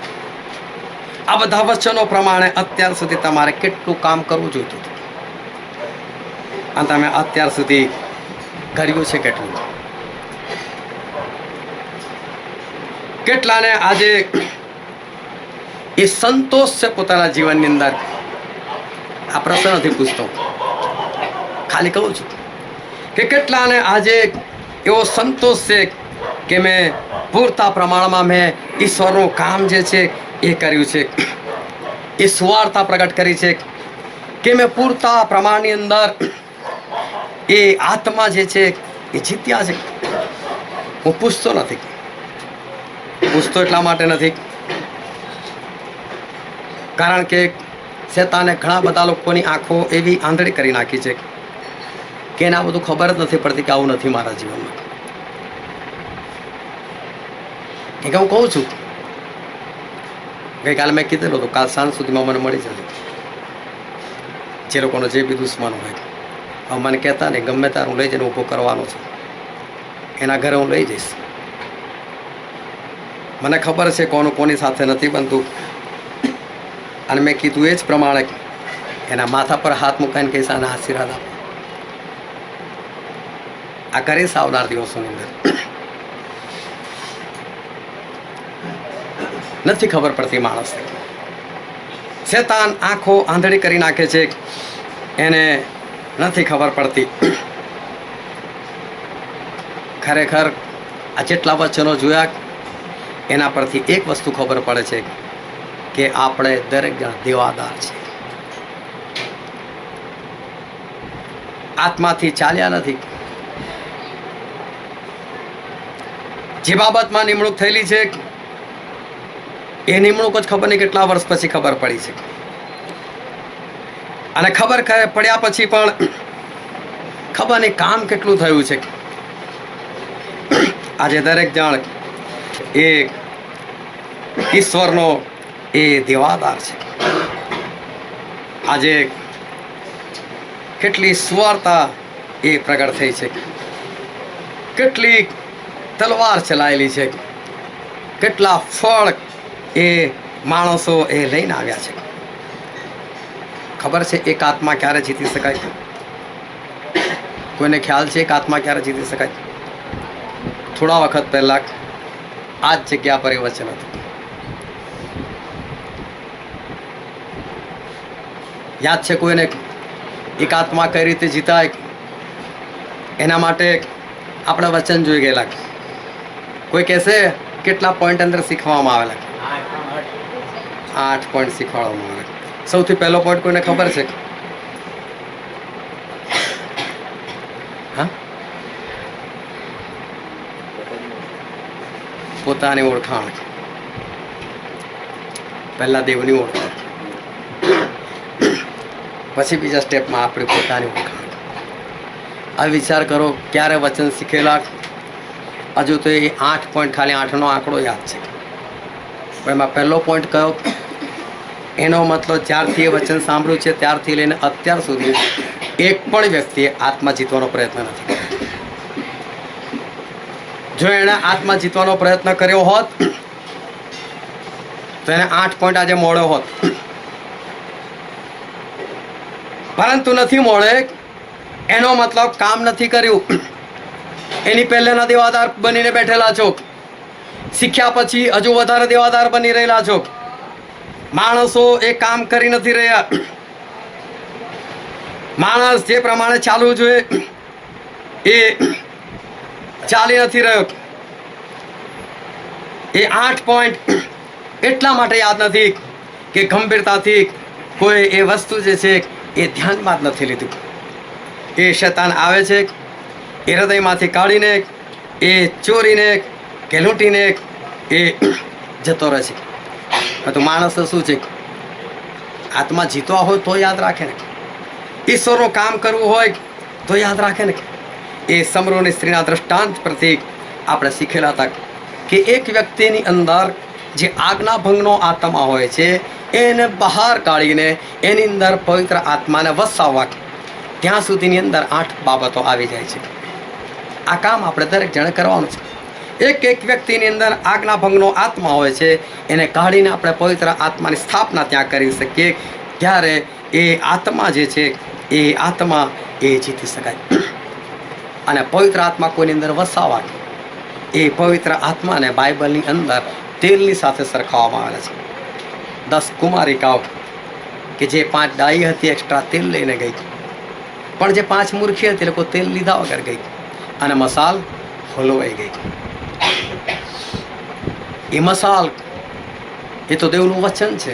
આ બધા વચનો પ્રમાણે અત્યાર સુધી તમારે કેટલું કામ કરવું જોઈતું હતું અને તમે અત્યાર સુધી કર્યું છે કેટલું? કેટલાને આજે એ સંતોષ છે પોતાના જીવનની અંદર? આ પ્રશ્ન નથી પૂછતો, ખાલી કહું છું કે કેટલાને આજે એવો સંતોષ છે કે મેં પૂરતા પ્રમાણમાં મેં ઈશ્વરનું કામ જે છે એ કર્યું છે, એ સુવાર્તા પ્રગટ કરી છે, કે મેં પૂરતા પ્રમાણની અંદર એ આત્મા જે છે એ જીત્યા છે? હું પૂછતો નથી, પૂછતો એટલા માટે નથી કારણ કે શેતાને ઘણા બધા લોકોની આંખો એવી આંધળી કરી નાખી છે કે એને આ બધું ખબર જ નથી પડતી કે આવું નથી મારા જીવનમાં. કે હું કહું છું, ગઈકાલે મેં કીધેલું હતું કાલ સાંજ સુધીમાં મને મળી જશે. જે લોકોનો જે બી દુશ્મન હોય હવે મને કહેતા ને ગમે ત્યારે હું લઈ જઈને ઊભો કરવાનો છું, એના ઘરે હું લઈ જઈશ. મને ખબર છે કોનું કોની સાથે નથી બનતું અને મેં કીધું એ જ પ્રમાણે એના માથા પર હાથ મૂકાઈને કહીશ આના આશીર્વાદ આપો. આ કરીશ આવનાર દિવસોની અંદર. નથી ખબર પડતી માણસને, શેતાન આંખો આંધળી કરી નાખે છે, એને નથી ખબર પડતી. ખરેખર આ જેટલા વચનો જોયા એના પરથી એક વસ્તુ ખબર પડે છે કે આપણે દરેક જણ દેવાદાર છે. આત્માથી ચાલ્યા નથી. જે બાબતમાં નિમણૂક થયેલી છે એ નિમણૂક જ ખબર નહીં કેટલા વર્ષ પછી ખબર પડી છે, અને ખબર પડ્યા પછી પણ ખબર નહીં કામ કેટલું થયું છે. આજે દરેક જણ એ ઈશ્વરનો એ દેવાદાર છે. આજે કેટલી સુવાર્તા એ પ્રગટ થઈ છે, કેટલી તલવાર ચલાયેલી છે, કેટલા ફળ એ માણસો એ લઈને આવ્યા છે. ખબર છે એક આત્મા ક્યારે જીતી શકાય? કોઈને ખ્યાલ છે એક આત્મા ક્યારે જીતી શકાય? થોડા વખત પહેલા આ જ જગ્યા પર એ વચન હતું. યાદ છે કોઈને એક આત્મા કઈ રીતે જીતાય? એના માટે આપણે વચન જોઈ ગયેલા. કોઈ કહેશે કેટલા પોઈન્ટ અંદર શીખવામાં આવેલા? 8 પોઈન્ટ શીખવાડવામાં આવે. સૌથી પહેલો પોઈન્ટ કોઈને ખબર છે? હા, પોતાની ઓળખાણ, પહેલા દેવની ઓળખાણ, પછી બીજા સ્ટેપમાં આપણી પોતાની ઓળખાણ. આ વિચાર કરો, ક્યારે વચન શીખેલા? હજુ તો એ 8 પોઈન્ટ, ખાલી 8નો આંકડો યાદ છે. પણ એમાં પહેલો પોઈન્ટ કયો? એનો મતલબ જ્યારથી એ વચન સાંભળ્યું છે ત્યારથી લઈને અત્યાર સુધી એક પણ વ્યક્તિએ આત્મા જીતવાનો પ્રયત્ન નથી કર્યો. જો એણે આત્મા જીતવાનો પ્રયત્ન કર્યો હોત તો એને 8 પોઈન્ટ આજે મળ્યો હોત, પરંતુ નથી મળે. એનો મતલબ કામ નથી કર્યું. એની પહેલેના દેવાદાર બનીને બેઠેલા છો, શીખ્યા પછી હજુ વધારે દેવાદાર બની રહેલા છો. માણસો એ કામ કરી નથી રહ્યા. માણસ જે પ્રમાણે ચાલવું જોઈએ એ ચાલી નથી રહ્યો. એ 8 પોઈન્ટ એટલા માટે યાદ નથી કે ગંભીરતાથી કોઈ એ વસ્તુ જે છે એ ધ્યાનમાં જ નથી લીધું. એ શૈતાન આવે છે, એ હૃદયમાંથી કાઢીને, એ ચોરીને કે લૂંટીને એ જતો રહે છે. તો માણસ શું છે? આત્મા જીતવા હોય તો યાદ રાખે ને, ઈશ્વરનું કામ કરવું હોય તો યાદ રાખે ને. એ સમરોની સ્ત્રીના દ્રષ્ટાંત પરથી આપણે શીખેલા હતા કે એક વ્યક્તિની અંદર જે આજ્ઞાભંગનો આત્મા હોય છે એને બહાર કાઢીને એની અંદર પવિત્ર આત્માને વસાવવા, ત્યાં સુધીની અંદર 8 બાબતો આવી જાય છે. આ કામ આપણે દરેક જણે કરવાનું છે. એક એક વ્યક્તિની અંદર આજ્ઞાભંગનો આત્મા હોય છે, એને કાઢીને આપણે પવિત્ર આત્માની સ્થાપના ત્યાં કરી શકીએ. ત્યારે એ આત્મા જે છે એ આત્મા એ જીતી શકાય. અને પવિત્ર આત્મા કોઈની અંદર વસાવા, એ પવિત્ર આત્માને બાઇબલની અંદર તેલની સાથે સરખાવવામાં આવે છે. 10 કુમારિકાઓ કે જે 5 ડાઈ હતી એક્સ્ટ્રા તેલ લઈને ગઈ, પણ જે 5 મૂર્ખી હતી એ લોકો તેલ લીધા વગર ગઈ અને મસાલ હલવાઈ ગઈ. એ મસાલ એ તો દેવનું વચન છે,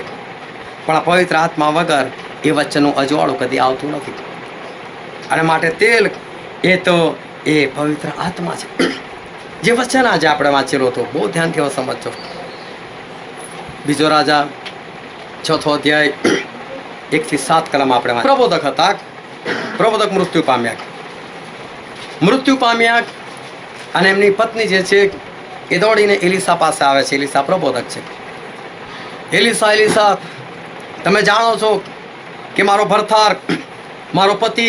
પણ આ પવિત્ર આત્મા વગર એ વચનનું અજવાળું કદી આવતું નથી. અને માટે તેલ એ તો એ પવિત્ર આત્મા છે. જે વચન આજે આપણે વાંચેલો હતો, બહુ ધ્યાનથી હવે સમજજો. બીજો રાજા 6થો અધ્યાય 1 થી 7 કલમ આપણે પ્રબોધક હતા. પ્રબોધક મૃત્યુ પામ્યા અને એમની પત્ની જે છે એ દોડીને એલિસા પાસે આવે છે. એલિસા પ્રબોધક છે. એલિસા, તમે જાણો છો કે મારો ભરથાર, મારો પતિ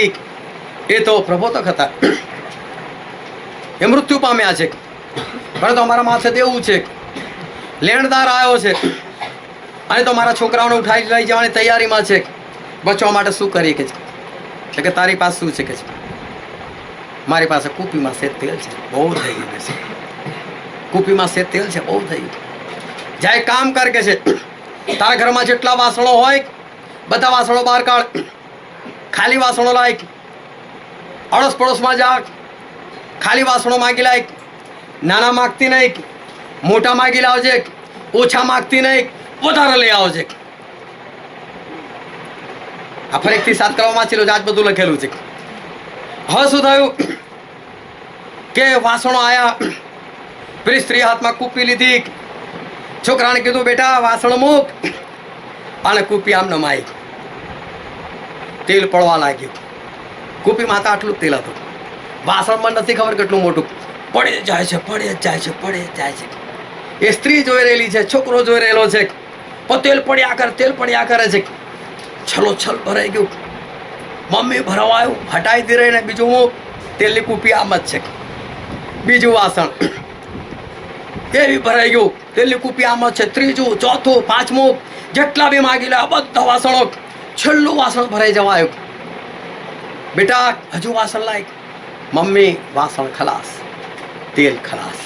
એ તો પ્રબોધક હતા, એ મૃત્યુ પામ્યા છે, પરંતુ અમારા માથે દેવું છે, લેણદાર આવ્યો છે અને તો મારા છોકરાઓને ઉઠાઈ લઈ જવાની તૈયારીમાં છે. બચવા માટે શું કરીએ કે છે કે તારી પાસે શું છે કે છે? મારી પાસે કુપીમાં સેજ તેલ છે, બહુ થઈ ગયું છે. કુપીમાં સેજ તેલ છે, બહુ થઈ ગયું. જાય કામ કર કે છે, તારા ઘરમાં જેટલા વાસણો હોય બધા વાસણો બહાર કાઢ, ખાલી વાસણો લાય, અડોસ પડોશમાં જા, ખાલી વાસણો માગી લાય. નાના માગતી નહીં, મોટા માગી લાવજે. ઓછા માગતી નહીં, વધારે લઈ આવજે. આ ફરી 1 થી 7 કરવા વાંચી લો, આજ બધું લખેલું છે. હવે શું થયું કે વાસણો આયા, પેલી સ્ત્રી હાથમાં કૂપી લીધી, છોકરાને કીધું બેટા વાસણ મૂક, અને કૂપી આમને માઈ. તેલ પડવા લાગ્યું. કૂપીમાં તો આટલું તેલ હતું, વાસણમાં નથી ખબર કેટલું મોટું. પડે જાય છે, પડે જાય છે, પડે જાય છે. એ સ્ત્રી જોઈ રહેલી છે, છોકરો જોઈ રહેલો છે, પણ તેલ પડ્યા કરે છે. છલોછલ ભરાઈ ગયું. મમ્મી ભરવાયું, હટાઈ દે રહીને બીજું હું તેલની કૂપી આમ જ છે. બીજું વાસણ એવી ભરાઈ ગયું, તેલની કૂપી આમ જ છે. ત્રીજું, ચોથું, પાંચમું, જેટલા બી માગી લે બધા વાસણો, છેલ્લું વાસણ ભરાઈ જવાયું. બેટા હજુ વાસણ લાય. મમ્મી વાસણ ખલાસ, તેલ ખલાસ.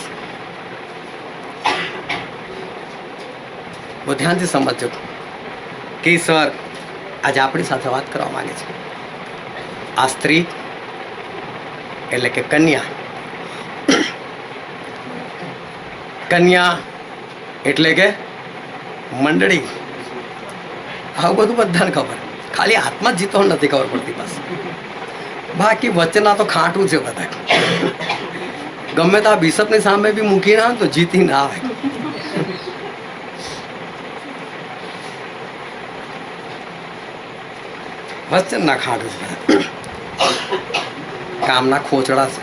બહુ ધ્યાનથી સમજજો કે ઈશ્વર આજે આપણી સાથે વાત કરવા માંગે છે. આ સ્ત્રી એટલે કે કન્યા એટલે કે મંડળી. આવું બધું બધાને ખબર, ખાલી આત્મા જ જીતો નથી ખબર પડતી. બસ બાકી વચના તો ખાટું છે બધા. ગમે તો આ બિશપની સામે બી મૂકી ના તો જીતી ના આવે. વચન ના ખાડું છે, કામના ખોચડા છે,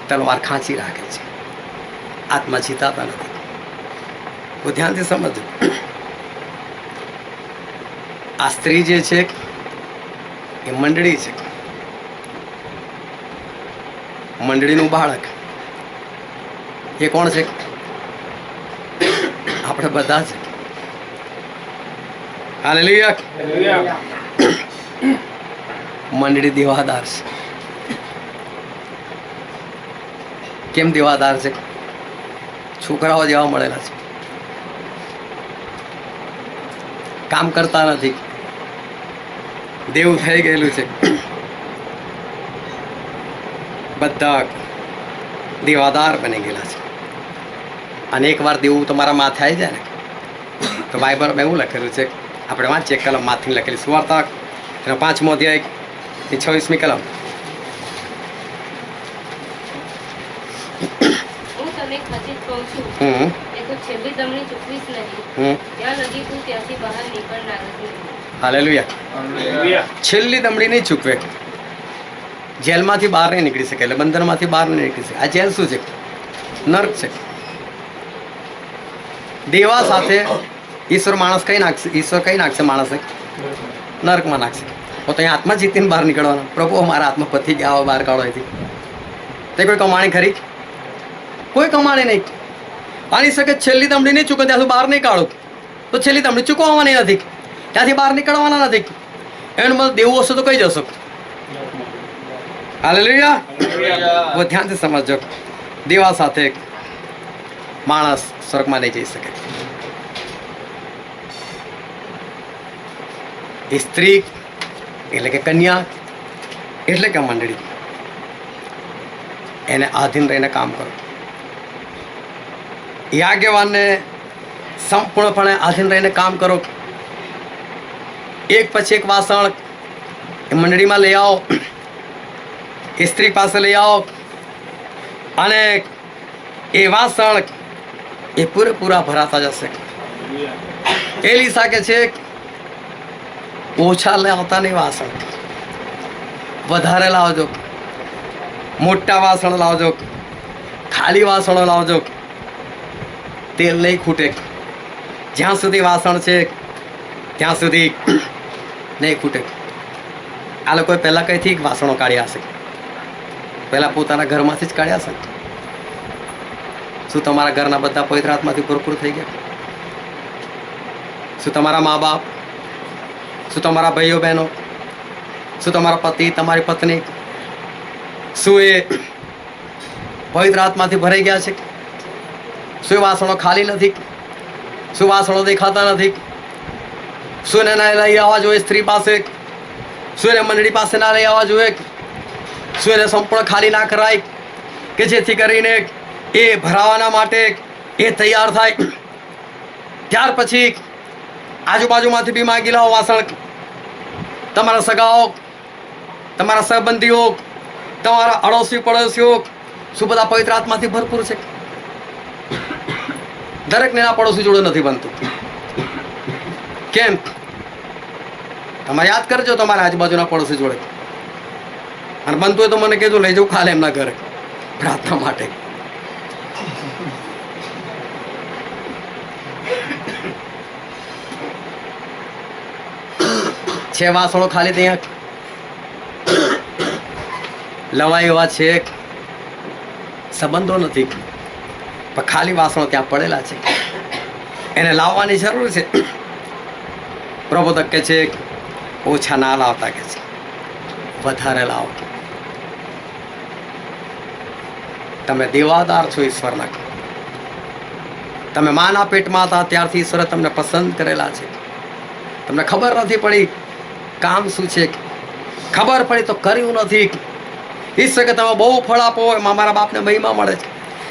તલવાર ખાંચી રાખે છે, આત્મા જીતાતા નથી. બહુ ધ્યાનથી સમજજો. આ સ્ત્રી જે છે એ મંડળી છે, મંડળીનું બાળક એ કોણ છે? આપણે બધા છે. હાલેલુયા. મંડળી દેવાદાર છે. કેમ દેવાદાર છે? છોકરાઓ જેવા મળેલા છે, કામ કરતા નથી, દેવું થઈ ગયેલું છે. બધા દેવાદાર બની ગયેલા છે. અને એકવાર દેવું તમારા માથે આવી જાય ને તો બાઇબલમાં એવું લખેલું છે, આપણે વાંચીએ કલમ માંથી લખેલી સુવાર્તા એનો 5મો અધ્યાય 26મી કલમ. હું તને ખચિત કહું છું હમ કે તું છેલ્લી દમણી ચૂકવીશ નહીં. હમ જ્યાં લગી તું ત્યાંથી બહાર નીકળનાર નથી. હાલેલુયા. હાલેલુયા. છેલ્લી દમડી નહીં ચૂકવે. જેલમાંથી બહાર નહીં નીકળી શકે, એટલે બંધનમાંથી બહાર નહીં નીકળી શકે. આ જેલ શું છે? નર્ક છે. દેવા સાથે ઈશ્વર માણસ કઈ નાખશે? ઈશ્વર કઈ નાખશે માણસે? નર્કમાં નાખશે. તો અહીંયા આત્મા જીતીને બહાર નીકળવાનો. પ્રભુ મારા આત્મા પતી ગયા, આવો બહાર કાઢો અહીંથી. તે કોઈ કમાણી ખરી? કોઈ કમાણી નહીં. આની શકે છેલ્લી દમડી નહીં ચૂકે ત્યાં સુધી બહાર નહીં કાઢો તો છેલ્લી દમડી ચૂકવવાની નથી, ત્યાંથી બહાર નીકળવાના નથી. એનું મતલબ દેવું હશે તો કઈ જશો? હાલેલુયા. બહુ ધ્યાનથી સમજજો. દેવા સાથે માણસ સ્વર્ગમાં નહીં જઈ શકે. સ્ત્રી એટલે કે કન્યા એટલે કે મંડળી, એને આધીન રહીને કામ કરો. એ આગેવાનને સંપૂર્ણપણે આધીન રહીને કામ કરો. એક પછી એક વાસણ એ મંડળીમાં લઈ આવો, એ સ્ત્રી પાસે લઈ આવો, અને એ વાસણ એ પૂરેપૂરા ભરાતા જશે. એલિસા કે છે ઓછા લાવતા નહીં વાસણ, વધારે લાવજો. મોટા વાસણ લાવજો, ખાલી વાસણો લાવજો. તેલ નહીં ખૂટે. જ્યાં સુધી વાસણ છે ત્યાં સુધી નહીં ખૂટે. આ લોકોએ પહેલાં કઈથી વાસણો કાઢ્યા હશે? પહેલાં પોતાના ઘરમાંથી જ કાઢ્યા હશે. શું તમારા ઘરના બધા પવિત્ર આત્માથી ભરપૂર થઈ ગયા? શું તમારા મા બાપ, શું તમારા ભાઈઓ બહેનો, શું તમારા પતિ, તમારી પત્ની, શું એ પવિત્ર આત્માથી ભરાઈ ગયા છે? શું વાસણો ખાલી નથી? શું વાસણો દેખાતા નથી? શું એને લઈ આવવા જોઈએ સ્ત્રી પાસે? શું એને મંડળી પાસે ના લઈ આવવા જોઈએ? શું એને સંપૂર્ણ ખાલી ના કરાય કે જેથી કરીને એ ભરાવાના માટે એ તૈયાર થાય? ત્યાર પછી આજુબાજુમાંથી બી માગી લાવો વાસણ. તમારા સગાઓ, તમારા સંબંધીઓ, તમારા અડોશી પડોશીઓ, શું બધા પવિત્ર આત્માથી ભરપૂર છે? દરેકને ના પડોશી જોડે નથી બનતું. કેમ? તમે યાદ કરજો તમારા આજુબાજુના પડોશી જોડે, અને બનતું હોય તો મને કહેજો, લઈ જાઉં ખાલે એમના ઘરે પ્રાર્થના માટે. છે વાસણો ખાલી ત્યાં લવાય એવા છે, સંબંધો નથી, પણ ખાલી વાસણો ત્યાં પડેલા છે. એને લાવવાની જરૂર છે. પ્રબોધક કે છે ઓછા ના લાવતા, કે છે વધારે લાવો. તમે દેવાદાર છો ઈશ્વરના. તમે માના પેટમાં હતા ત્યારથી ઈશ્વરે તમને પસંદ કરેલા છે. તમને ખબર નથી પડી કામ શું છે, ખબર પડી તો કર્યું નથી. ઈશ્વર કે તમે બહુ ફળ આપો, એમાં મારા બાપને મહિમા મળે છે.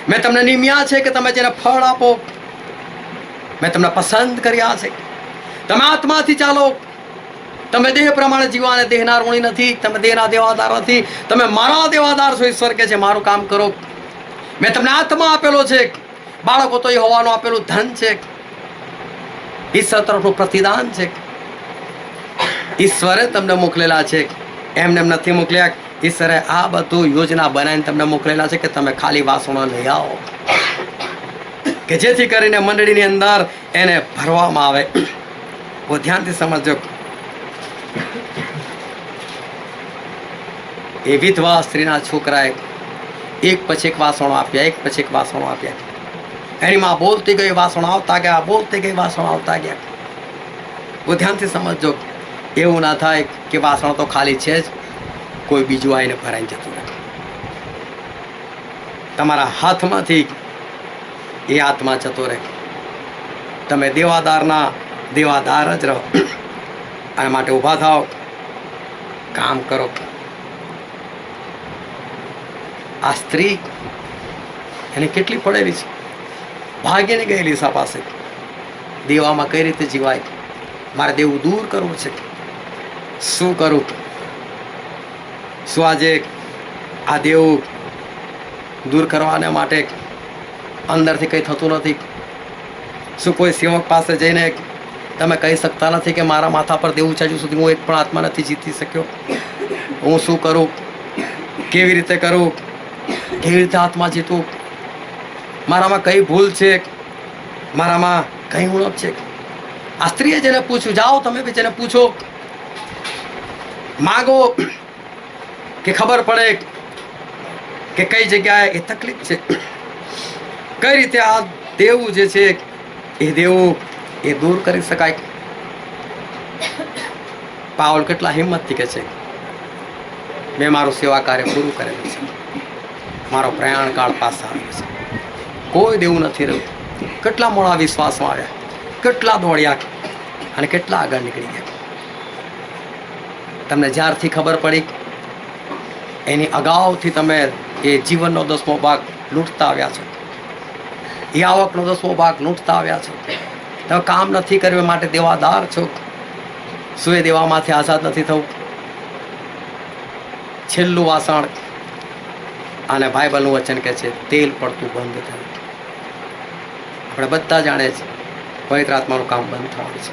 મેં તમને નિમ્યા છે કે તમે જેને ફળ આપો. મેં તમને પસંદ કર્યા છે. તમે આત્માથી ચાલો, તમે દેહ પ્રમાણે જીવો અને દેહના ઋણી નથી, તમે દેહના દેવાદાર નથી, તમે મારા દેવાદાર છો. ઈશ્વર કહે છે મારું કામ કરો. મેં તમને આત્મા આપેલો છે, બાળકો તો એ હોવાનું આપેલું ધન છે, ઈશ્વર તરફનું પ્રતિદાન છે. ઈશ્વરે તમને મોકલેલા છે, એમને એમ નથી મોકલ્યા. ઈશ્વરે આ બધું યોજના બનાવીને તમને મોકલેલા છે કે તમે ખાલી વાસણો લઈ આવો, કે જેથી કરીને મંડળીની અંદર એને ભરવામાં આવે. બહુ ધ્યાનથી સમજો. એ વિધવા સ્ત્રીના છોકરાએ એક પછી એક વાસણો આપ્યા, એક પછી એક વાસણો આપ્યા. એની માં બોલતી ગઈ, વાસણો આવતા ગયા, બોલતી ગઈ, વાસણો આવતા ગયા. બહુ ધ્યાનથી સમજો. એવું ના થાય કે વાસણો તો ખાલી છે જ, કોઈ બીજું આવીને ભરાઈને જતું રહે. તમારા હાથમાંથી એ આત્મા જતો રહે. તમે દેવાદારના દેવાદાર જ રહો. આ માટે ઊભા થાઓ, કામ કરો. આ સ્ત્રી એને કેટલી પડેલી છે, ભાગીને ગયેલી સા પાસે. દેવામાં કઈ રીતે જીવાય? મારે દેવું દૂર કરવું છે, શું કરું? શું આજે આ દેવું દૂર કરવાને માટે અંદરથી કંઈ થતું નથી? શું કોઈ સેવક પાસે જઈને તમે કહી શકતા નથી કે મારા માથા પર દેવું છે, હજુ સુધી હું એક પણ આત્મા નથી જીતી શક્યો, હું શું કરું? કેવી રીતે કરું? કેવી રીતે આત્મા જીતું? મારામાં કઈ ભૂલ છે? મારામાં કઈ ઉણપ છે? આ સ્ત્રીએ જેને પૂછ્યું, જાઓ તમે બી જેને પૂછો, માગો કે ખબર પડે કે કઈ જગ્યાએ એ તકલીફ છે, કઈ રીતે આ દેવું જે છે એ દેવું એ દૂર કરી શકાય. પાવલ કેટલા હિંમતથી કહે છે, મેં મારું સેવા કાર્ય પૂરું કરેલું છે, મારો પ્રયાણ કાળ પાસે આવ્યો છે, કોઈ દેવું નથી રહ્યું. કેટલા મોડા વિશ્વાસમાં આવ્યા, કેટલા દોડ્યા અને કેટલા આગળ નીકળી ગયા. તમને જ્યારથી ખબર પડી એની અગાઉથી તમે એ જીવનનો 10મો ભાગ લૂંટતા આવ્યા છો, એ આવકનો 10મો ભાગ લૂંટતા આવ્યા છો. તમે કામ નથી કર્યું માટે દેવાદાર છો. શું એ દેવામાંથી આઝાદ નથી થવું? છેલ્લું વાસણ અને બાઇબલનું વચન કહે છે તેલ પડતું બંધ થયું. આપણે બધા જાણે છે પવિત્ર આત્માનું કામ બંધ થવાનું છે.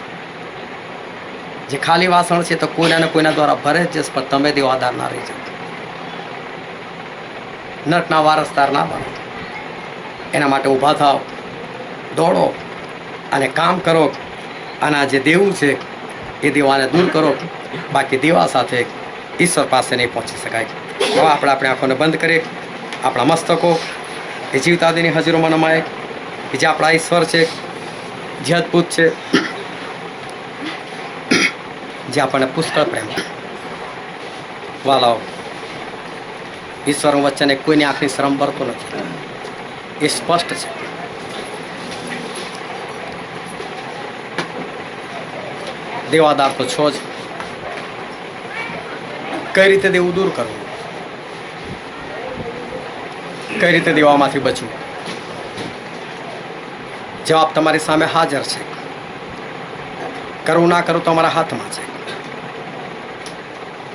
જે ખાલી વાસણ છે તો કોઈના ને કોઈના દ્વારા ભરે જ જશે, પણ તમે દેવાદાર ના રહી જાઓ, નરકના વારસદાર ના બનો. એના માટે ઊભા થાવ, દોડો અને કામ કરો. અને આ જે દેવું છે એ દેવાને દૂર કરો. બાકી દેવા સાથે ઈશ્વર પાસે નહીં પહોંચી શકાય. હવે આપણે આપણી આંખોને બંધ કરીએ, આપણા મસ્તકો એ જીવતાદીની હાજરીમાં નમાય, કે જે આપણા ઈશ્વર છે, જે અદ્ભુત છે, જે આપણને પુષ્કળ પ્રેમ. વાલાઓ, ઈશ્વરનું વચન એ કોઈની આંખની શરમ ભરતો નથી, એ સ્પષ્ટ છે. દેવાદાર તો છો જ. કઈ રીતે દેવું દૂર કરવું? કઈ રીતે દેવામાંથી બચવું? જવાબ તમારી સામે હાજર છે. કરવું ના કરવું તો અમારા હાથમાં છે.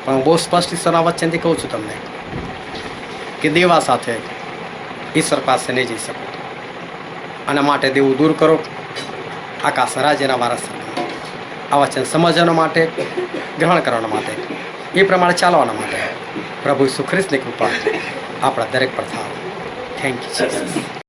પણ હું બહુ સ્પષ્ટ ઈશ્વરના વચનથી કહું છું તમને કે દેવા સાથે ઈશ્વર પાસે નહીં જઈ શકો. અને માટે દેવું દૂર કરો, આકાશ રાજ્યના વારસ. આ વચન સમજવાના માટે, ગ્રહણ કરવાના માટે, એ પ્રમાણે ચાલવાના માટે પ્રભુ ઈસુ ખ્રિસ્તની કૃપા આપણા દરેક પર થાવ. Thank you Jesus.